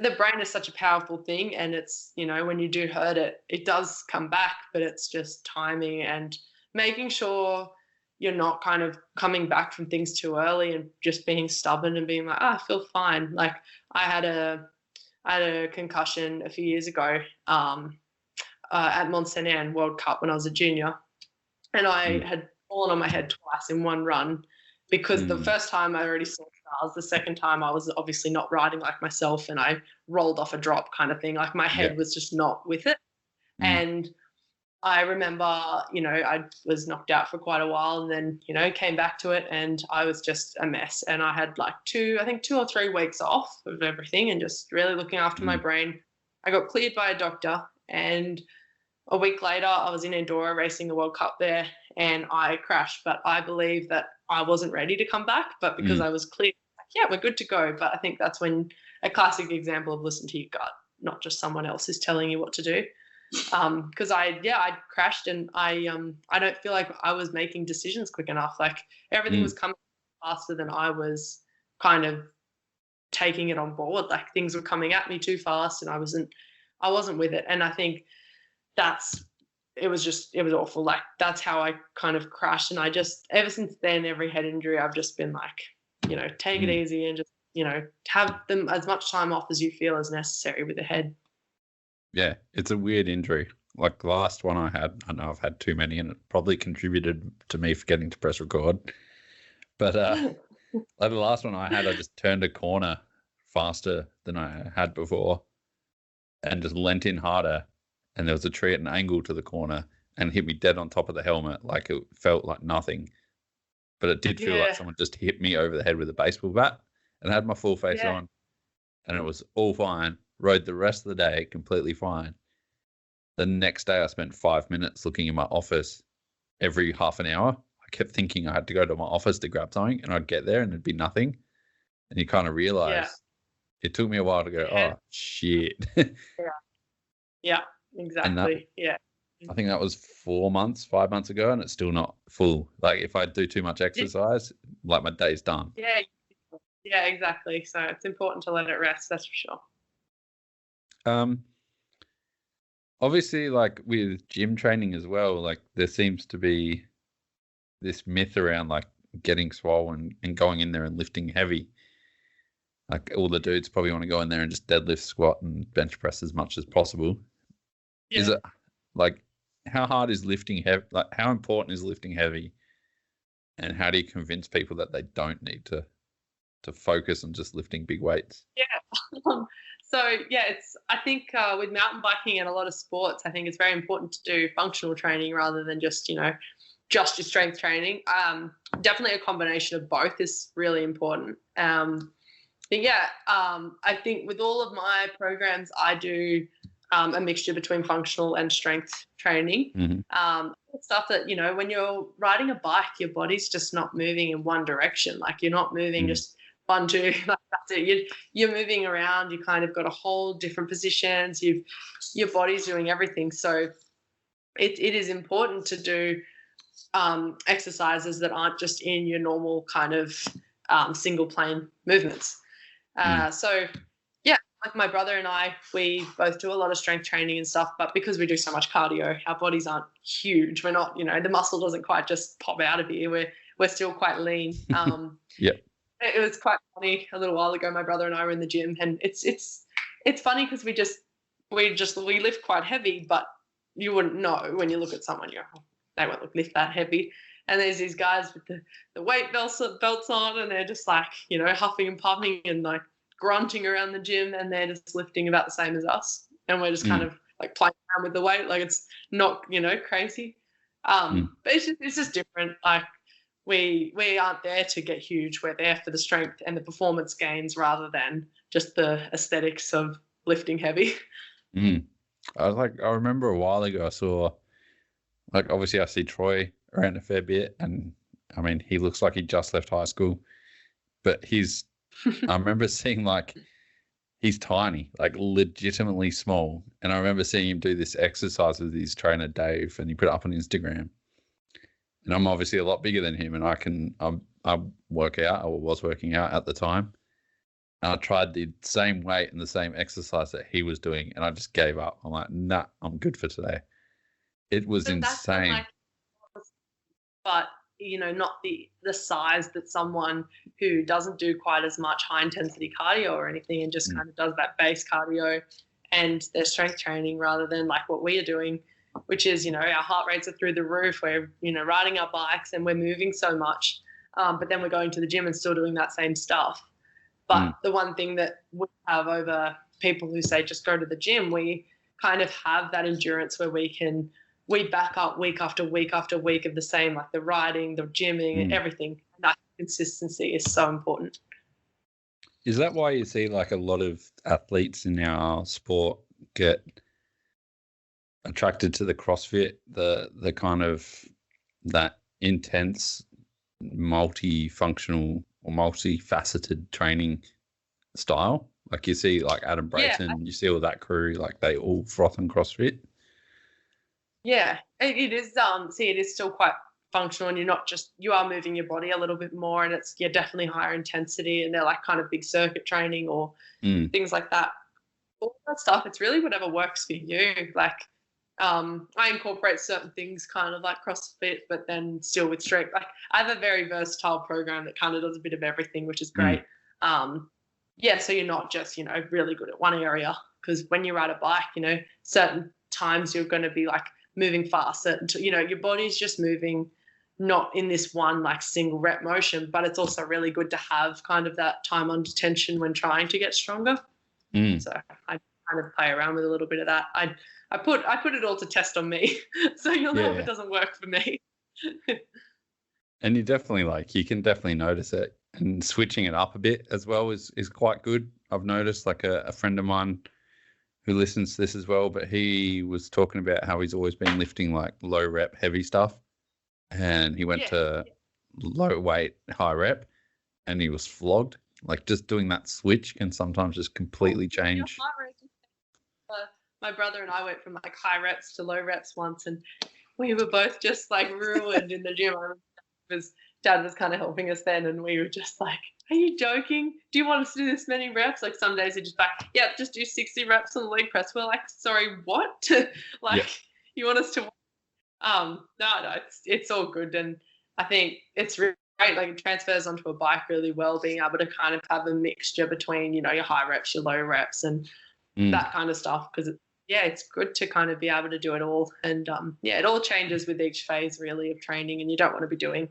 The brain is such a powerful thing, and it's, when you do hurt it, it does come back, but it's just timing and making sure you're not kind of coming back from things too early and just being stubborn and being like, I feel fine. Like I had a concussion a few years ago at Sian World Cup when I was a junior, and I had fallen on my head twice in one run, because the first time I already saw stars. The second time I was obviously not riding like myself, and I rolled off a drop kind of thing. Like my head was just not with it. And I remember, I was knocked out for quite a while, and then, came back to it, and I was just a mess. And I had like 2 or 3 weeks off of everything and just really looking after my brain. I got cleared by a doctor, and a week later I was in Andorra racing the World Cup there, and I crashed. But I believe that I wasn't ready to come back, but because I was clear, we're good to go. But I think that's when a classic example of listen to your gut, not just someone else is telling you what to do. Because I crashed, and I don't feel like I was making decisions quick enough. Like everything was coming faster than I was kind of taking it on board. Like things were coming at me too fast, and I wasn't with it. And I think it was awful. Like that's how I kind of crashed. And I just, ever since then, every head injury, I've just been like, take it easy and just, have them as much time off as you feel is necessary with the head. Yeah, it's a weird injury. Like the last one I had, I know I've had too many, and it probably contributed to me forgetting to press record. But like the last one I had, I just turned a corner faster than I had before and just leant in harder. And there was a tree at an angle to the corner and hit me dead on top of the helmet. Like it felt like nothing. But it did feel like someone just hit me over the head with a baseball bat, and I had my full face on, and it was all fine. Rode the rest of the day completely fine. The next day I spent 5 minutes looking in my office every half an hour. I kept thinking I had to go to my office to grab something, and I'd get there and it'd be nothing. And you kind of realize it took me a while to go, oh, shit. Yeah, And exactly. I think that was 5 months ago, and it's still not full. Like if I do too much exercise, like my day's done. Yeah, exactly. So it's important to let it rest, that's for sure. Obviously, like with gym training as well, like there seems to be this myth around like getting swollen and going in there and lifting heavy. Like all the dudes probably want to go in there and just deadlift, squat, and bench press as much as possible. Yeah. Is it like how hard is lifting heavy? Like how important is lifting heavy? And how do you convince people that they don't need to focus on just lifting big weights? Yeah. So I think with mountain biking and a lot of sports, I think it's very important to do functional training rather than just your strength training. Definitely a combination of both is really important. I think with all of my programs, I do a mixture between functional and strength training. Mm-hmm. Stuff that, when you're riding a bike, your body's just not moving in one direction. Like you're not moving just 1, 2, like that's it. You're moving around. You kind of got a whole different positions. Your body's doing everything. So it is important to do exercises that aren't just in your normal kind of single plane movements. Like my brother and I, we both do a lot of strength training and stuff, but because we do so much cardio, our bodies aren't huge. We're not, the muscle doesn't quite just pop out of you. We're still quite lean. Yeah. It was quite funny a little while ago. My brother and I were in the gym, and it's funny because we lift quite heavy, but you wouldn't know when you look at someone. They won't lift that heavy. And there's these guys with the weight belts on, and they're just like huffing and puffing and like grunting around the gym, and they're just lifting about the same as us, and we're just kind of like playing around with the weight, like it's not crazy. But it's just different. Like we aren't there to get huge. We're there for the strength and the performance gains rather than just the aesthetics of lifting heavy. I remember a while ago I saw, like obviously I see Troy around a fair bit, and I mean he looks like he just left high school, but I remember seeing like he's tiny, like legitimately small, and I remember seeing him do this exercise with his trainer Dave, and he put it up on Instagram. And I'm obviously a lot bigger than him, and I work out, or was working out at the time. And I tried the same weight and the same exercise that he was doing, and I just gave up. I'm like, nah, I'm good for today. It was insane. But not the size that someone who doesn't do quite as much high intensity cardio or anything and just kind of does that base cardio and their strength training rather than like what we are doing, which is, our heart rates are through the roof. We're, riding our bikes and we're moving so much, but then we're going to the gym and still doing that same stuff. But the one thing that we have over people who say just go to the gym, we kind of have that endurance where we back up week after week after week of the same, like the riding, the gymming, and everything. And that consistency is so important. Is that why you see like a lot of athletes in our sport get attracted to the CrossFit, the kind of that intense, multifunctional or multifaceted training style? Like you see like Adam Brayton, you see all that crew, like they all froth on CrossFit. Yeah, it is. It is still quite functional, and you are moving your body a little bit more, and it's definitely higher intensity, and they're like kind of big circuit training or things like that. All that stuff, it's really whatever works for you. Like, I incorporate certain things kind of like CrossFit, but then still with strength. Like, I have a very versatile program that kind of does a bit of everything, which is great. So you're not just really good at one area, because when you ride a bike, certain times you're going to be like moving fast, your body's just moving not in this one like single rep motion, but it's also really good to have kind of that time under tension when trying to get stronger. So I kind of play around with a little bit of that. I put it all to test on me, so you'll know if it doesn't work for me. And you can definitely notice it, and switching it up a bit as well is quite good. I've noticed like a friend of mine who listens to this as well, but he was talking about how he's always been lifting like low rep heavy stuff, and he went to low weight, high rep, and he was flogged. Like just doing that switch can sometimes just completely change. My brother and I went from like high reps to low reps once, and we were both just like ruined in the gym. Dad was kind of helping us then, and we were just like, "Are you joking? Do you want us to do this many reps?" Like some days he just like, "Yeah, just do 60 reps on the leg press." We're like, "Sorry, what?" You want us to? No, it's all good, and I think it's really great. Like it transfers onto a bike really well, being able to kind of have a mixture between your high reps, your low reps, and that kind of stuff, because it's good to kind of be able to do it all. And it all changes with each phase really of training, and you don't want to be doing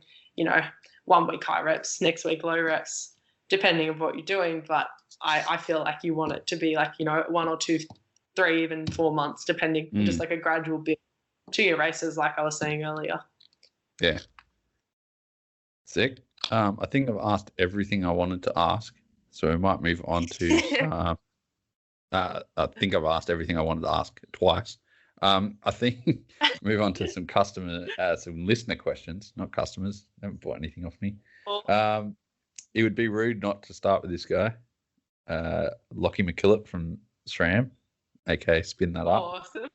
1 week high reps, next week low reps, depending on what you're doing. But I feel like you want it to be like 1 or 2, 3, even 4 months, depending, just like a gradual build to your races, like I was saying earlier. Yeah. Sick. I think I've asked everything I wanted to ask, so we might move on to I think I've asked everything I wanted to ask twice. I think move on to some some listener questions, not customers. They haven't bought anything off me. It would be rude not to start with this guy, Lockie McKillop from SRAM, aka Spin That Up. Awesome.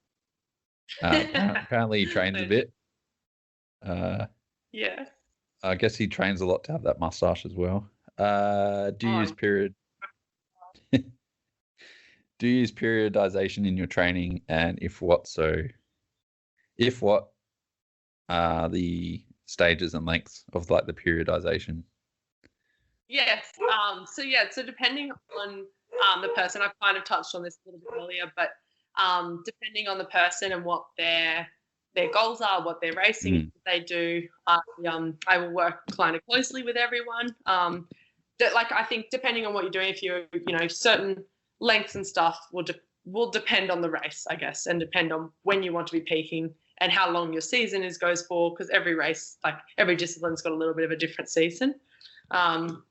Apparently he trains a bit. Yeah. I guess he trains a lot to have that mustache as well. Do you use periodization in your training, and if what are the stages and lengths of like the periodization? Yes. So depending on the person, I've kind of touched on this a little bit earlier, but depending on the person and what their goals are, what they're racing they do, I will work kind of closely with everyone. I think depending on what you're doing, if you're certain lengths and stuff will depend on the race, I guess, and depend on when you want to be peaking and how long your season goes for, because every race, like every discipline's got a little bit of a different season. And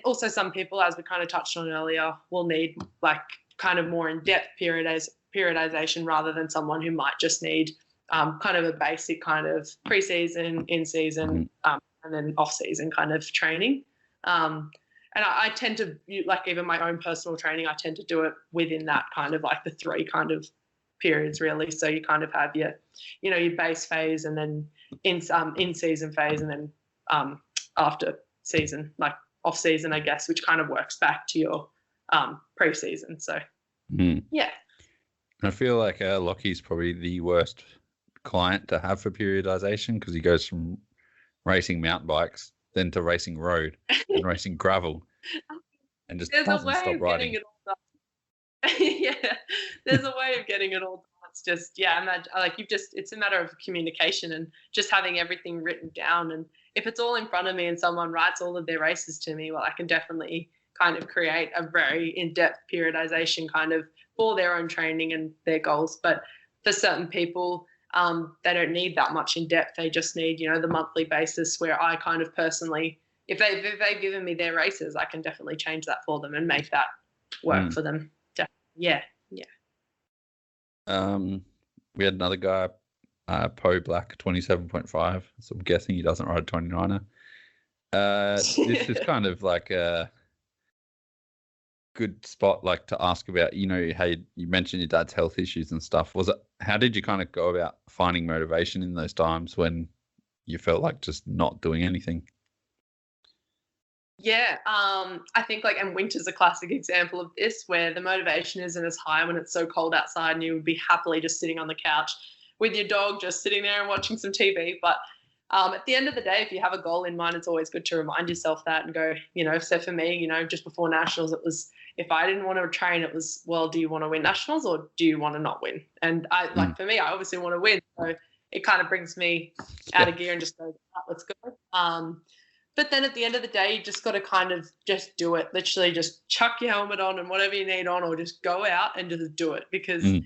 also some people, as we kind of touched on earlier, will need like kind of more in-depth periodization rather than someone who might just need kind of a basic kind of pre-season, in-season, and then off-season kind of training. And I tend to, like even my own personal training, I tend to do it within that kind of like the 3 kind of periods really. So you kind of have your base phase, and then in-season phase, and then after season, like off-season, I guess, which kind of works back to your pre-season. So, yeah. I feel like Lockie's probably the worst client to have for periodization, because he goes from racing mountain bikes then to racing road and racing gravel, and just doesn't stop riding. Yeah, there's a way of getting it all done. It's just, it's a matter of communication and just having everything written down. And if it's all in front of me and someone writes all of their races to me, well, I can definitely kind of create a very in-depth periodization kind of for their own training and their goals. But for certain people, they don't need that much in depth. They just need, the monthly basis, where I kind of personally, if they've given me their races, I can definitely change that for them and make that work for them. Yeah. We had another guy, Poe Black 27.5. So I'm guessing he doesn't ride a 29er. This is kind of like a good spot, like to ask about, how you mentioned your dad's health issues and stuff. How did you kind of go about finding motivation in those times when you felt like just not doing anything? Yeah, I think and winter's a classic example of this, where the motivation isn't as high when it's so cold outside and you would be happily just sitting on the couch with your dog, just sitting there and watching some TV. But at the end of the day, if you have a goal in mind, it's always good to remind yourself that and go, so for me, just before nationals, it was, if I didn't want to train, it was, well, do you want to win nationals or do you want to not win? And for me, I obviously want to win. So it kind of brings me out of gear and just goes, let's go. But then at the end of the day, you just got to kind of just do it. Literally just chuck your helmet on and whatever you need on, or just go out and just do it. Because the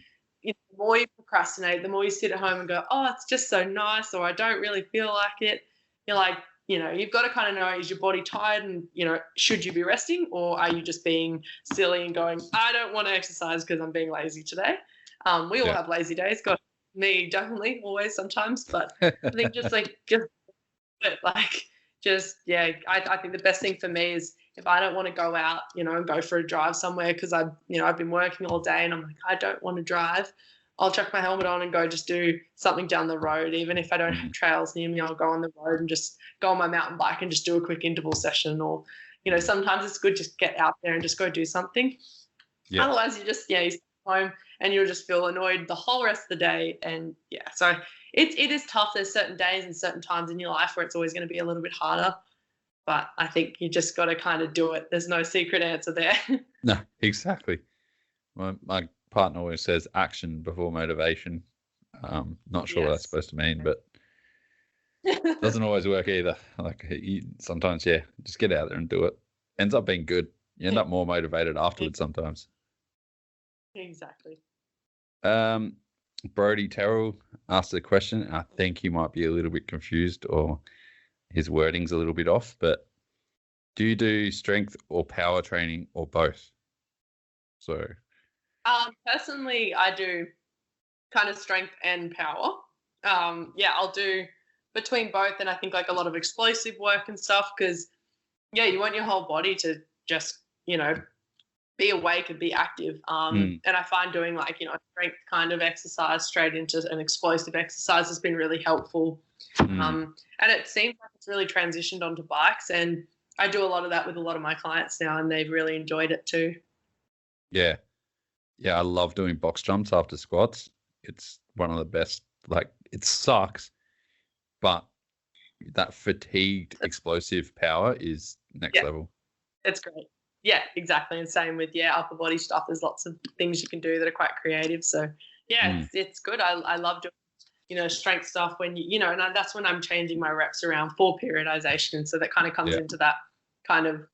more you procrastinate, the more you sit at home and go, oh, it's just so nice, or I don't really feel like it. You're like, you've got to kind of know, is your body tired and, should you be resting, or are you just being silly and going, I don't want to exercise because I'm being lazy today. We all have lazy days. God, me definitely, always, sometimes, but I think I think the best thing for me is if I don't want to go out, and go for a drive somewhere because I've been working all day and I'm like, I don't want to drive. I'll chuck my helmet on and go just do something down the road. Even if I don't have trails near me, I'll go on the road and just go on my mountain bike and just do a quick interval session. Or, sometimes it's good just get out there and just go do something. Yeah. Otherwise, you stay home and you'll just feel annoyed the whole rest of the day. And so it is tough. There's certain days and certain times in your life where it's always going to be a little bit harder. But I think you just got to kind of do it. There's no secret answer there. No, exactly. My partner always says action before motivation. Not sure what that's supposed to mean, but it doesn't always work either. Like sometimes, just get out there and do it. Ends up being good. You end up more motivated afterwards sometimes. Exactly. Brody Terrell asked a question. I think he might be a little bit confused or his wording's a little bit off, but do you do strength or power training or both? So personally, I do kind of strength and power. I'll do between both, and I think like a lot of explosive work and stuff because you want your whole body to just be awake and be active. And I find doing like a strength kind of exercise straight into an explosive exercise has been really helpful. And it seems like it's really transitioned onto bikes, and I do a lot of that with a lot of my clients now, and they've really enjoyed it too. Yeah, I love doing box jumps after squats. It's one of the best. Like, it sucks, but that fatigued explosive power is next level. It's great. Yeah, exactly. And same with upper body stuff. There's lots of things you can do that are quite creative. So it's good. I love doing strength stuff when and that's when I'm changing my reps around for periodization. So that kind of comes into that kind of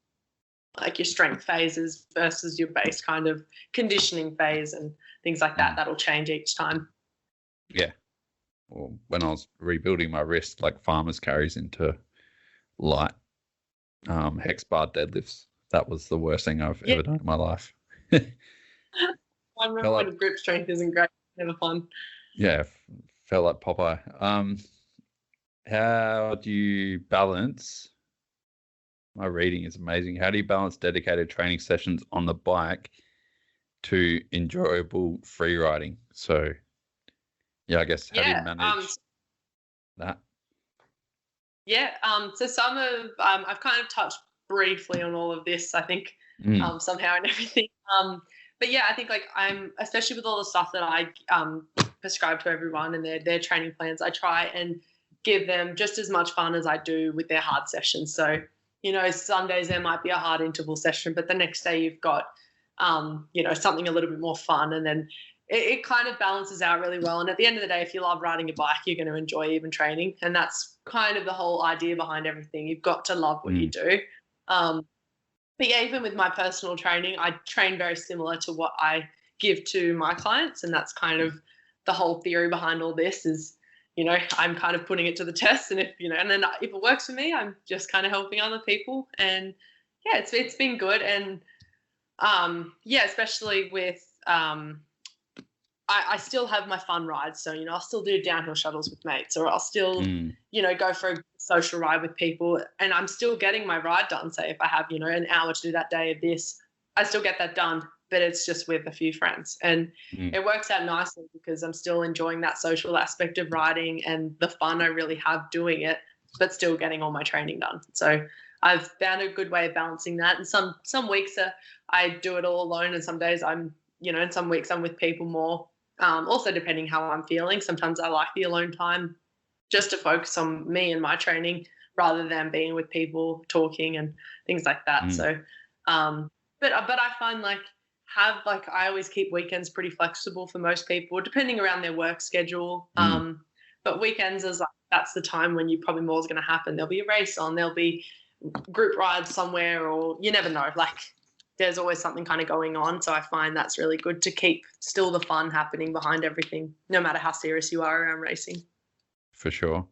like your strength phases versus your base kind of conditioning phase and things like that. That'll change each time. Yeah. Well, when I was rebuilding my wrist, like farmers carries into light hex bar deadlifts, that was the worst thing I've ever done in my life. I remember when grip strength isn't great. Never fun. Yeah, felt like Popeye. How do you balance? My reading is amazing. How do you balance dedicated training sessions on the bike to enjoyable free riding? So, I guess how do you manage that? Yeah. So some of I've kind of touched briefly on all of this, I think, somehow and everything. But I think like I'm, especially with all the stuff that I prescribe to everyone and their training plans, I try and give them just as much fun as I do with their hard sessions. So, Sundays there might be a hard interval session, but the next day you've got, something a little bit more fun, and then it kind of balances out really well. And at the end of the day, if you love riding a bike, you're going to enjoy even training. And that's kind of the whole idea behind everything. You've got to love what you do. But even with my personal training, I train very similar to what I give to my clients. And that's kind of the whole theory behind all this is, I'm kind of putting it to the test. And if it works for me, I'm just kind of helping other people. And it's been good. And especially with, I still have my fun rides. So, I'll still do downhill shuttles with mates, or I'll still, go for a social ride with people, and I'm still getting my ride done. Say if I have, an hour to do that day of this, I still get that done, but it's just with a few friends. And it works out nicely because I'm still enjoying that social aspect of riding and the fun I really have doing it, but still getting all my training done. So I've found a good way of balancing that. And some weeks I do it all alone, and some days I'm, and some weeks I'm with people more. Also depending how I'm feeling. Sometimes I like the alone time just to focus on me and my training rather than being with people talking and things like that. So, but I find I always keep weekends pretty flexible for most people, depending around their work schedule. But weekends is that's the time when you probably more is going to happen. There'll be a race on, there'll be group rides somewhere, or you never know. There's always something kind of going on. So I find that's really good to keep still the fun happening behind everything, no matter how serious you are around racing. For sure.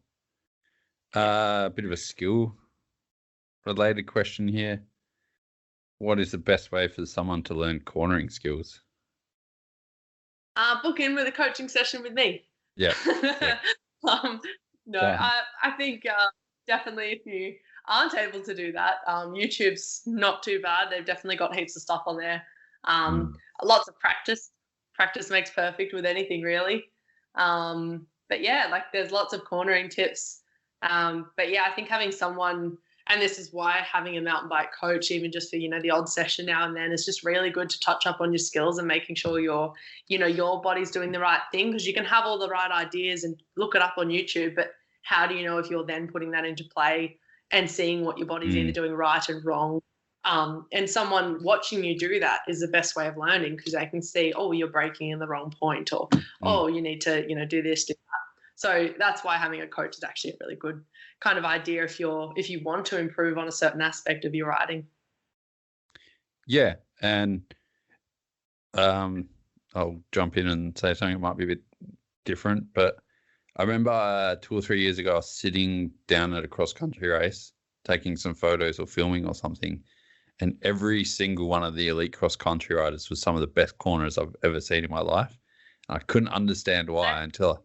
A bit of a skill related question here. What is the best way for someone to learn cornering skills? Book in with a coaching session with me. Yeah. um, no, I think definitely if you aren't able to do that, YouTube's not too bad. They've definitely got heaps of stuff on there. Lots of practice. Practice makes perfect with anything, really. But yeah, like there's lots of cornering tips. But yeah, I think having someone, and this is why having a mountain bike coach, even just for, the odd session now and then, is just really good to touch up on your skills and making sure your body's doing the right thing, because you can have all the right ideas and look it up on YouTube, but how do you know if you're then putting that into play and seeing what your body's either doing right and wrong? And someone watching you do that is the best way of learning, because they can see, oh, you're breaking in the wrong point, or oh, you need to, do this, do that. So that's why having a coach is actually a really good kind of idea if you want to improve on a certain aspect of your riding. Yeah, and I'll jump in and say something that might be a bit different, but I remember 2 or 3 years ago, I was sitting down at a cross-country race, taking some photos or filming or something, and every single one of the elite cross-country riders was some of the best corners I've ever seen in my life. And I couldn't understand why until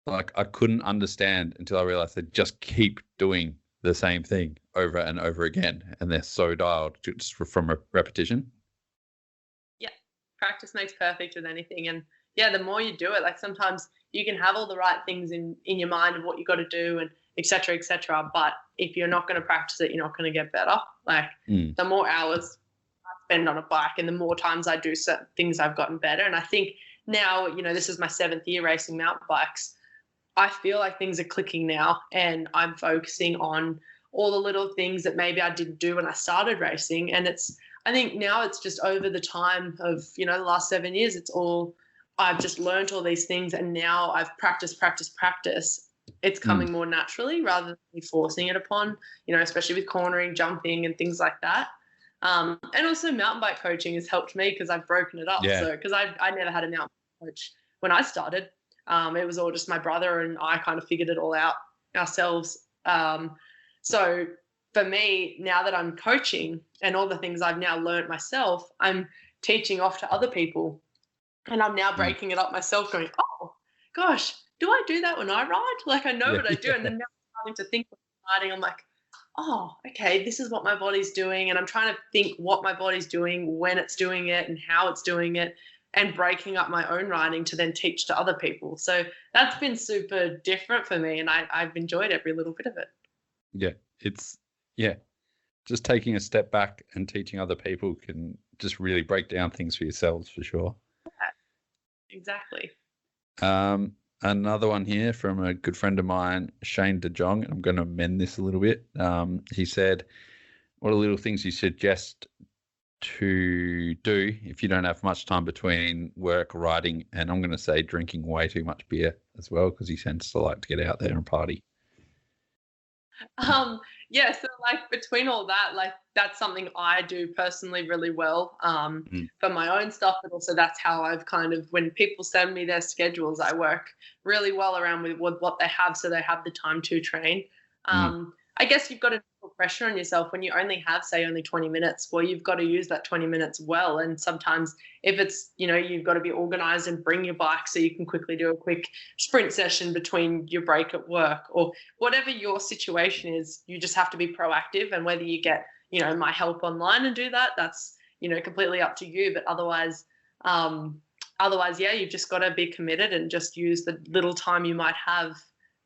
I couldn't understand until I realized they just keep doing the same thing over and over again, and they're so dialed just from repetition. Yeah, practice makes perfect with anything, and yeah, the more you do it, like sometimes you can have all the right things in your mind of what you got to do and et cetera, but if you're not going to practice it, you're not going to get better. Like the more hours I spend on a bike and the more times I do certain things, I've gotten better. And I think now, this is my 7th year racing mountain bikes. I feel like things are clicking now, and I'm focusing on all the little things that maybe I didn't do when I started racing. And I think now it's just over the time of, the last 7 years, I've just learned all these things, and now I've practiced. It's coming more naturally rather than me forcing it upon, especially with cornering, jumping and things like that. And also mountain bike coaching has helped me because I've broken it up. Yeah. So, because I never had a mountain bike coach when I started. It was all just my brother and I kind of figured it all out ourselves. So for me, now that I'm coaching and all the things I've now learned myself, I'm teaching off to other people, and I'm now breaking it up myself, going, oh gosh, do I do that when I ride? Like I know what I do. And then now I'm starting to think when I'm riding, I'm like, oh, okay, this is what my body's doing. And I'm trying to think what my body's doing, when it's doing it and how it's doing it, and breaking up my own riding to then teach to other people. So that's been super different for me, and I've enjoyed every little bit of it. Yeah, just taking a step back and teaching other people can just really break down things for yourselves, for sure. Yeah, exactly. Another one here from a good friend of mine, Shane De Jong. I'm going to amend this a little bit. He said, what are little things you suggest to do if you don't have much time between work, riding, and I'm going to say drinking way too much beer as well, because he tends to like to get out there and party? Yeah, so like between all that, like that's something I do personally really well for my own stuff, but also that's how I've kind of, when people send me their schedules, I work really well around with what they have, so they have the time to train. I guess you've got to put pressure on yourself when you only have, say, only 20 minutes. Well, you've got to use that 20 minutes well. And sometimes if it's, you've got to be organized and bring your bike so you can quickly do a quick sprint session between your break at work, or whatever your situation is, you just have to be proactive. And whether you get, my help online and do that, that's, completely up to you. But otherwise, yeah, you've just got to be committed and just use the little time you might have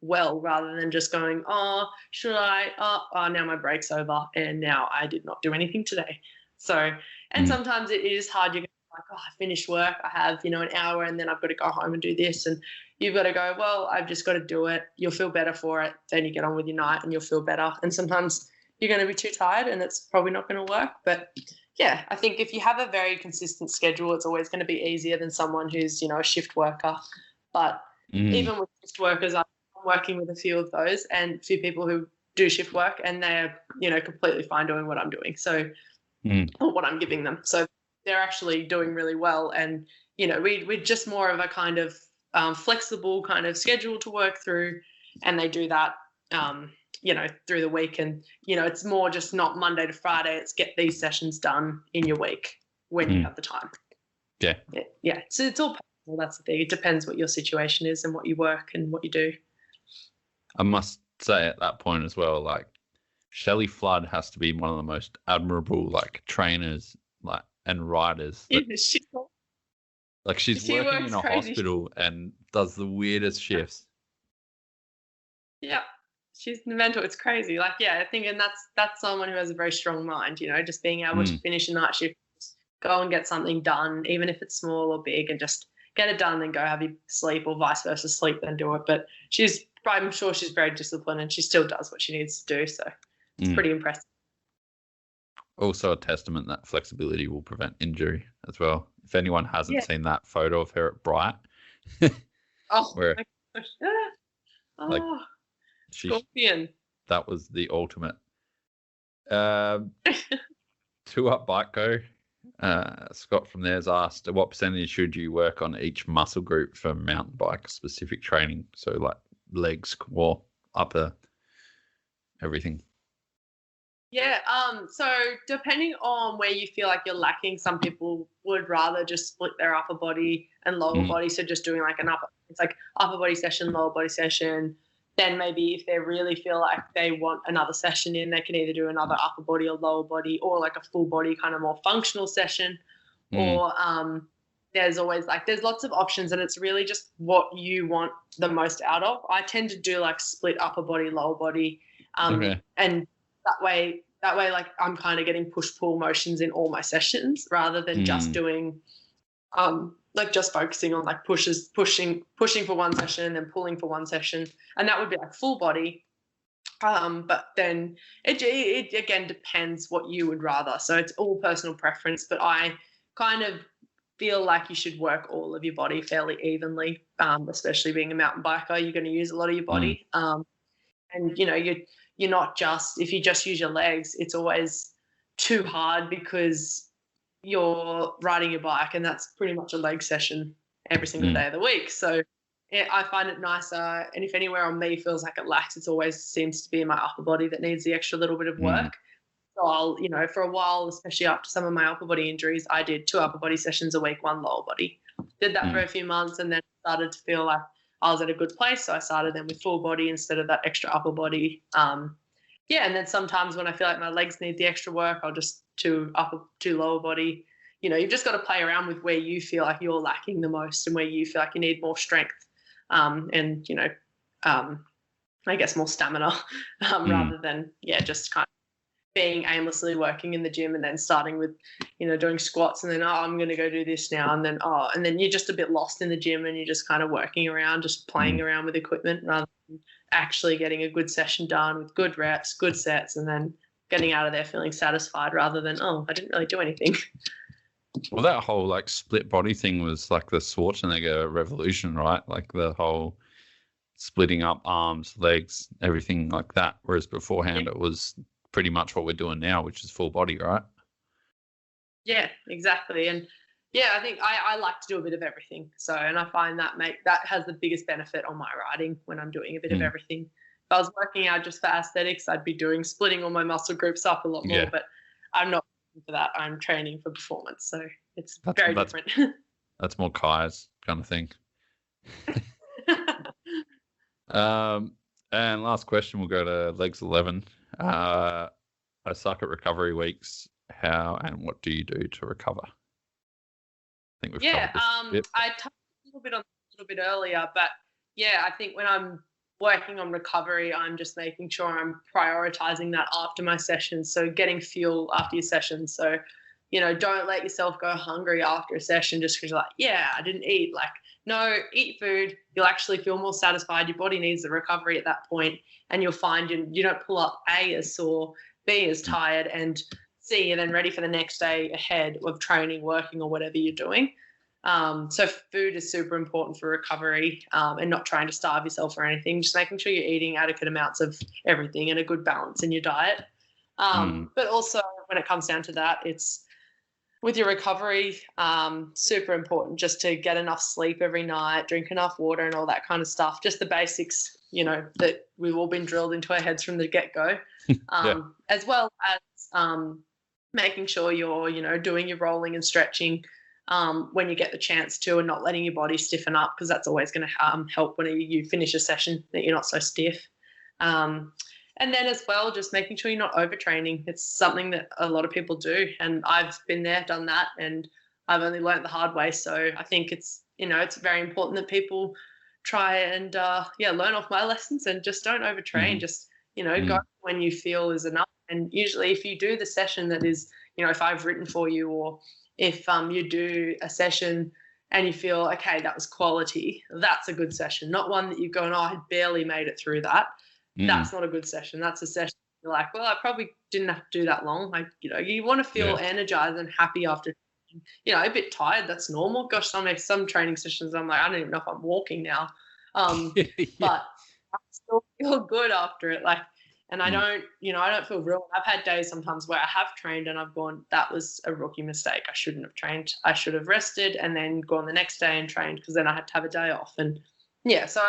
well, rather than just going, oh, should I? Oh, now my break's over and now I did not do anything today. So, and sometimes it is hard. You're like, oh, I finished work. I have, an hour and then I've got to go home and do this. And you've got to go, well, I've just got to do it. You'll feel better for it. Then you get on with your night and you'll feel better. And sometimes you're going to be too tired and it's probably not going to work. But yeah, I think if you have a very consistent schedule, it's always going to be easier than someone who's, a shift worker. But even with shift workers, I'm working with a few of those and a few people who do shift work, and they're, completely fine doing what I'm doing. So, or what I'm giving them. So they're actually doing really well. And, we're just more of a kind of flexible kind of schedule to work through, and they do that, through the week. And, it's more just not Monday to Friday. It's get these sessions done in your week when you have the time. Yeah. Yeah. So it's all Well, that's the thing. It depends what your situation is and what you work and what you do. I must say at that point as well, like Shelley Flood has to be one of the most admirable like trainers like and riders that she's she working works in a crazy. hospital and does the weirdest shifts. Yeah, she's mental. It's crazy. Like, yeah, I think, and that's someone who has a very strong mind. Just being able to finish a night shift, go and get something done, even if it's small or big, and just get it done, then go have your sleep, or vice versa, sleep then do it. But I'm sure she's very disciplined, and she still does what she needs to do. So it's pretty impressive. Also a testament that flexibility will prevent injury as well. If anyone hasn't seen that photo of her at Bright, where my gosh. Like, scorpion. That was the ultimate. 2 Up Bike Go. Scott from there's asked, what percentage should you work on each muscle group for mountain bike specific training? So like legs, core, upper, everything. Yeah, so depending on where you feel like you're lacking, some people would rather just split their upper body and lower body. So just doing like it's like upper body session, lower body session. Then maybe if they really feel like they want another session in, they can either do another upper body or lower body, or like a full body kind of more functional session. Or there's lots of options, and it's really just what you want the most out of. I tend to do like split upper body, lower body, and that way like I'm kind of getting push-pull motions in all my sessions, rather than just doing like just focusing on like pushing for one session and then pulling for one session, and that would be like full body. But then it again depends what you would rather. So it's all personal preference, but I kind of feel like you should work all of your body fairly evenly, especially being a mountain biker. You're going to use a lot of your body, and you're not just, if you just use your legs, it's always too hard because you're riding your bike, and that's pretty much a leg session every single day of the week. So I find it nicer, and if anywhere on me feels like it lacks, it always seems to be in my upper body that needs the extra little bit of work. So I'll, for a while, especially after some of my upper body injuries, I did 2 upper body sessions a week, 1 lower body. Did that for a few months, and then started to feel like I was at a good place. So I started then with full body instead of that extra upper body. And then sometimes when I feel like my legs need the extra work, I'll just 2 lower body. You've just got to play around with where you feel like you're lacking the most and where you feel like you need more strength, and I guess more stamina, rather than just kind of being aimlessly working in the gym and then starting with doing squats, and then I'm going to go do this now, and then you're just a bit lost in the gym, and you're just kind of working around, just playing around with equipment, rather than actually getting a good session done with good reps, good sets, and then getting out of there feeling satisfied, rather than I didn't really do anything. Well, that whole like split body thing was like the Schwarzenegger revolution, right? Like the whole splitting up arms, legs, everything like that. Whereas beforehand it was pretty much what we're doing now, which is full body, right? Yeah, exactly. And I think I like to do a bit of everything. So, and I find that has the biggest benefit on my riding when I'm doing a bit of everything. If I was working out just for aesthetics, I'd be splitting all my muscle groups up a lot more, but I'm not for that. I'm training for performance. So it's very different. That's more Kai's kind of thing. And last question, we'll go to legs 11. I suck at recovery weeks. How and what do you do to recover? I think we've covered this a bit. I touched a little bit on a little bit earlier, but I think when I'm working on recovery, I'm just making sure I'm prioritizing that after my sessions. So getting fuel after your sessions. So, don't let yourself go hungry after a session just because you're like, I didn't eat. Like, no, eat food. You'll actually feel more satisfied. Your body needs the recovery at that point, and you'll find you don't pull up A as sore, B as tired, and C, and then ready for the next day ahead of training, working, or whatever you're doing. So food is super important for recovery, and not trying to starve yourself or anything, just making sure you're eating adequate amounts of everything and a good balance in your diet. But also when it comes down to that, it's with your recovery, super important just to get enough sleep every night, drink enough water and all that kind of stuff. Just the basics, that we've all been drilled into our heads from the get-go, as well as making sure you're, doing your rolling and stretching, when you get the chance to, and not letting your body stiffen up, because that's always going to help when you finish a session, that you're not so stiff. And then as well, just making sure you're not overtraining. It's something that a lot of people do, and I've been there, done that, and I've only learned the hard way. So I think it's very important that people try and learn off my lessons and just don't overtrain. Just go when you feel is enough. And usually, if you do the session that is, if I've written for you, or if you do a session and you feel, okay, that was quality, that's a good session. Not one that you've gone, oh, I barely made it through that. That's not a good session. That's a session you're like, well, I probably didn't have to do that long. Like, you want to feel energized and happy after, a bit tired. That's normal. Gosh, some training sessions, I'm like, I don't even know if I'm walking now. But I still feel good after it. Like, and I don't feel ruined. I've had days sometimes where I have trained and I've gone, that was a rookie mistake. I shouldn't have trained. I should have rested and then gone the next day and trained, because then I had to have a day off. And so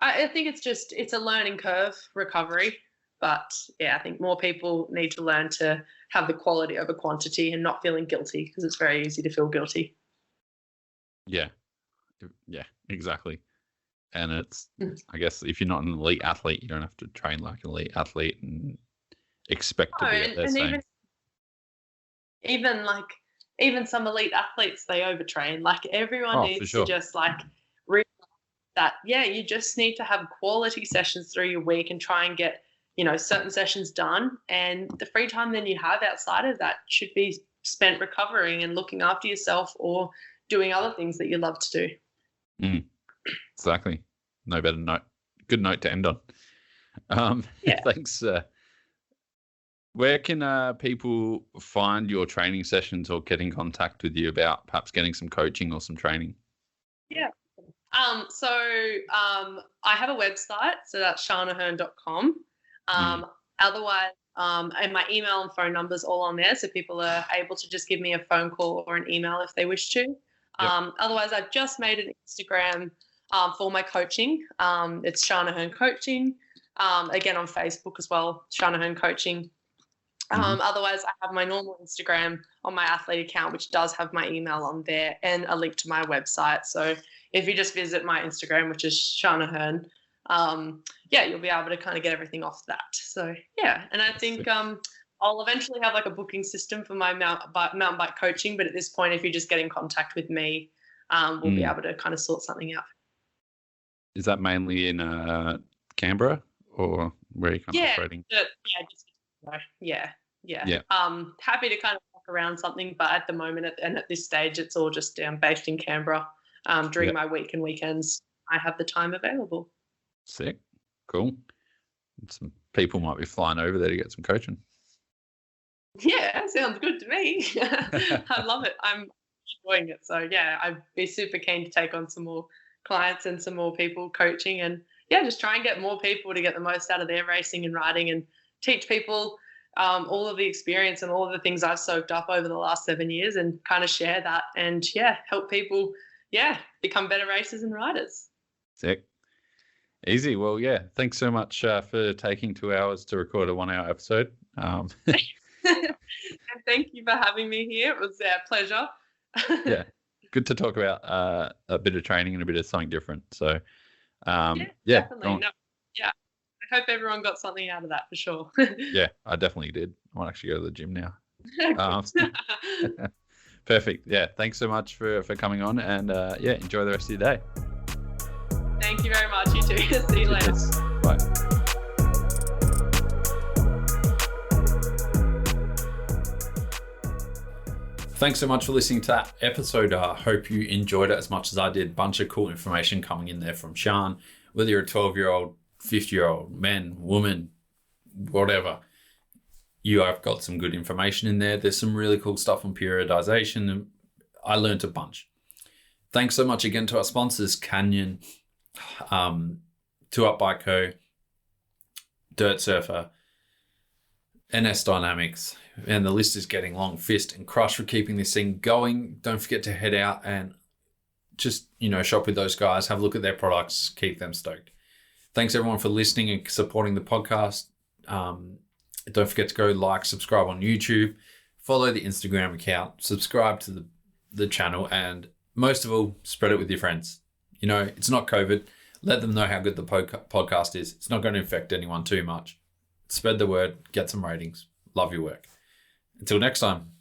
I think it's a learning curve, recovery. But I think more people need to learn to have the quality over quantity and not feeling guilty, because it's very easy to feel guilty. Yeah, exactly. And it's, I guess, if you're not an elite athlete, you don't have to train like an elite athlete and expect to be at their same. Even some elite athletes, they overtrain. Like, everyone needs to just realize that, you just need to have quality sessions through your week and try and get, certain sessions done. And the free time then you have outside of that should be spent recovering and looking after yourself, or doing other things that you love to do. Exactly. No better note. Good note to end on. Thanks. Where can people find your training sessions or get in contact with you about perhaps getting some coaching or some training? Yeah. So I have a website, so that's siana'hern.com. Otherwise, and my email and phone number's all on there, so people are able to just give me a phone call or an email if they wish to. Otherwise, I've just made an Instagram for my coaching. It's Sian A'Hern Coaching. Again, on Facebook as well, Sian A'Hern Coaching. Otherwise, I have my normal Instagram on my athlete account, which does have my email on there and a link to my website. So if you just visit my Instagram, which is Sian A'Hern, you'll be able to kind of get everything off that. So, and I think I'll eventually have like a booking system for my mountain bike coaching. But at this point, if you just get in contact with me, we'll be able to kind of sort something out. Is that mainly in Canberra, or where are you kind of operating? Happy to kind of walk around something, but at the moment and at this stage, it's all just based in Canberra. During my week and weekends, I have the time available. Sick. Cool. Some people might be flying over there to get some coaching. Yeah, sounds good to me. I love it. I'm enjoying it. So, I'd be super keen to take on some more clients and some more people coaching, and just try and get more people to get the most out of their racing and riding, and teach people all of the experience and all of the things I've soaked up over the last 7 years, and kind of share that and help people become better racers and riders. Sick. Easy. Well, thanks so much for taking 2 hours to record a 1 hour episode. And thank you for having me here. It was a pleasure. Good to talk about a bit of training and a bit of something different. So definitely. I hope everyone got something out of that for sure. I definitely did. I might actually go to the gym now. Perfect. Thanks so much for coming on, and enjoy the rest of your day. Thank you very much. You too. See you later. Bye. Thanks so much for listening to that episode. I hope you enjoyed it as much as I did. Bunch of cool information coming in there from Sian. Whether you're a 12-year-old, 50-year-old, man, woman, whatever, you have got some good information in there. There's some really cool stuff on periodization, and I learned a bunch. Thanks so much again to our sponsors, Canyon, 2 Up Bike Co, Dirt Surfer, NSDynamics, and the list is getting long. Fist and Crush for keeping this thing going. Don't forget to head out and just, shop with those guys, have a look at their products, keep them stoked. Thanks everyone for listening and supporting the podcast. Don't forget to go like, subscribe on YouTube, follow the Instagram account, subscribe to the the channel, and most of all, spread it with your friends. You know, it's not COVID. Let them know how good the podcast is. It's not going to infect anyone too much. Spread the word, get some ratings. Love your work. Until next time.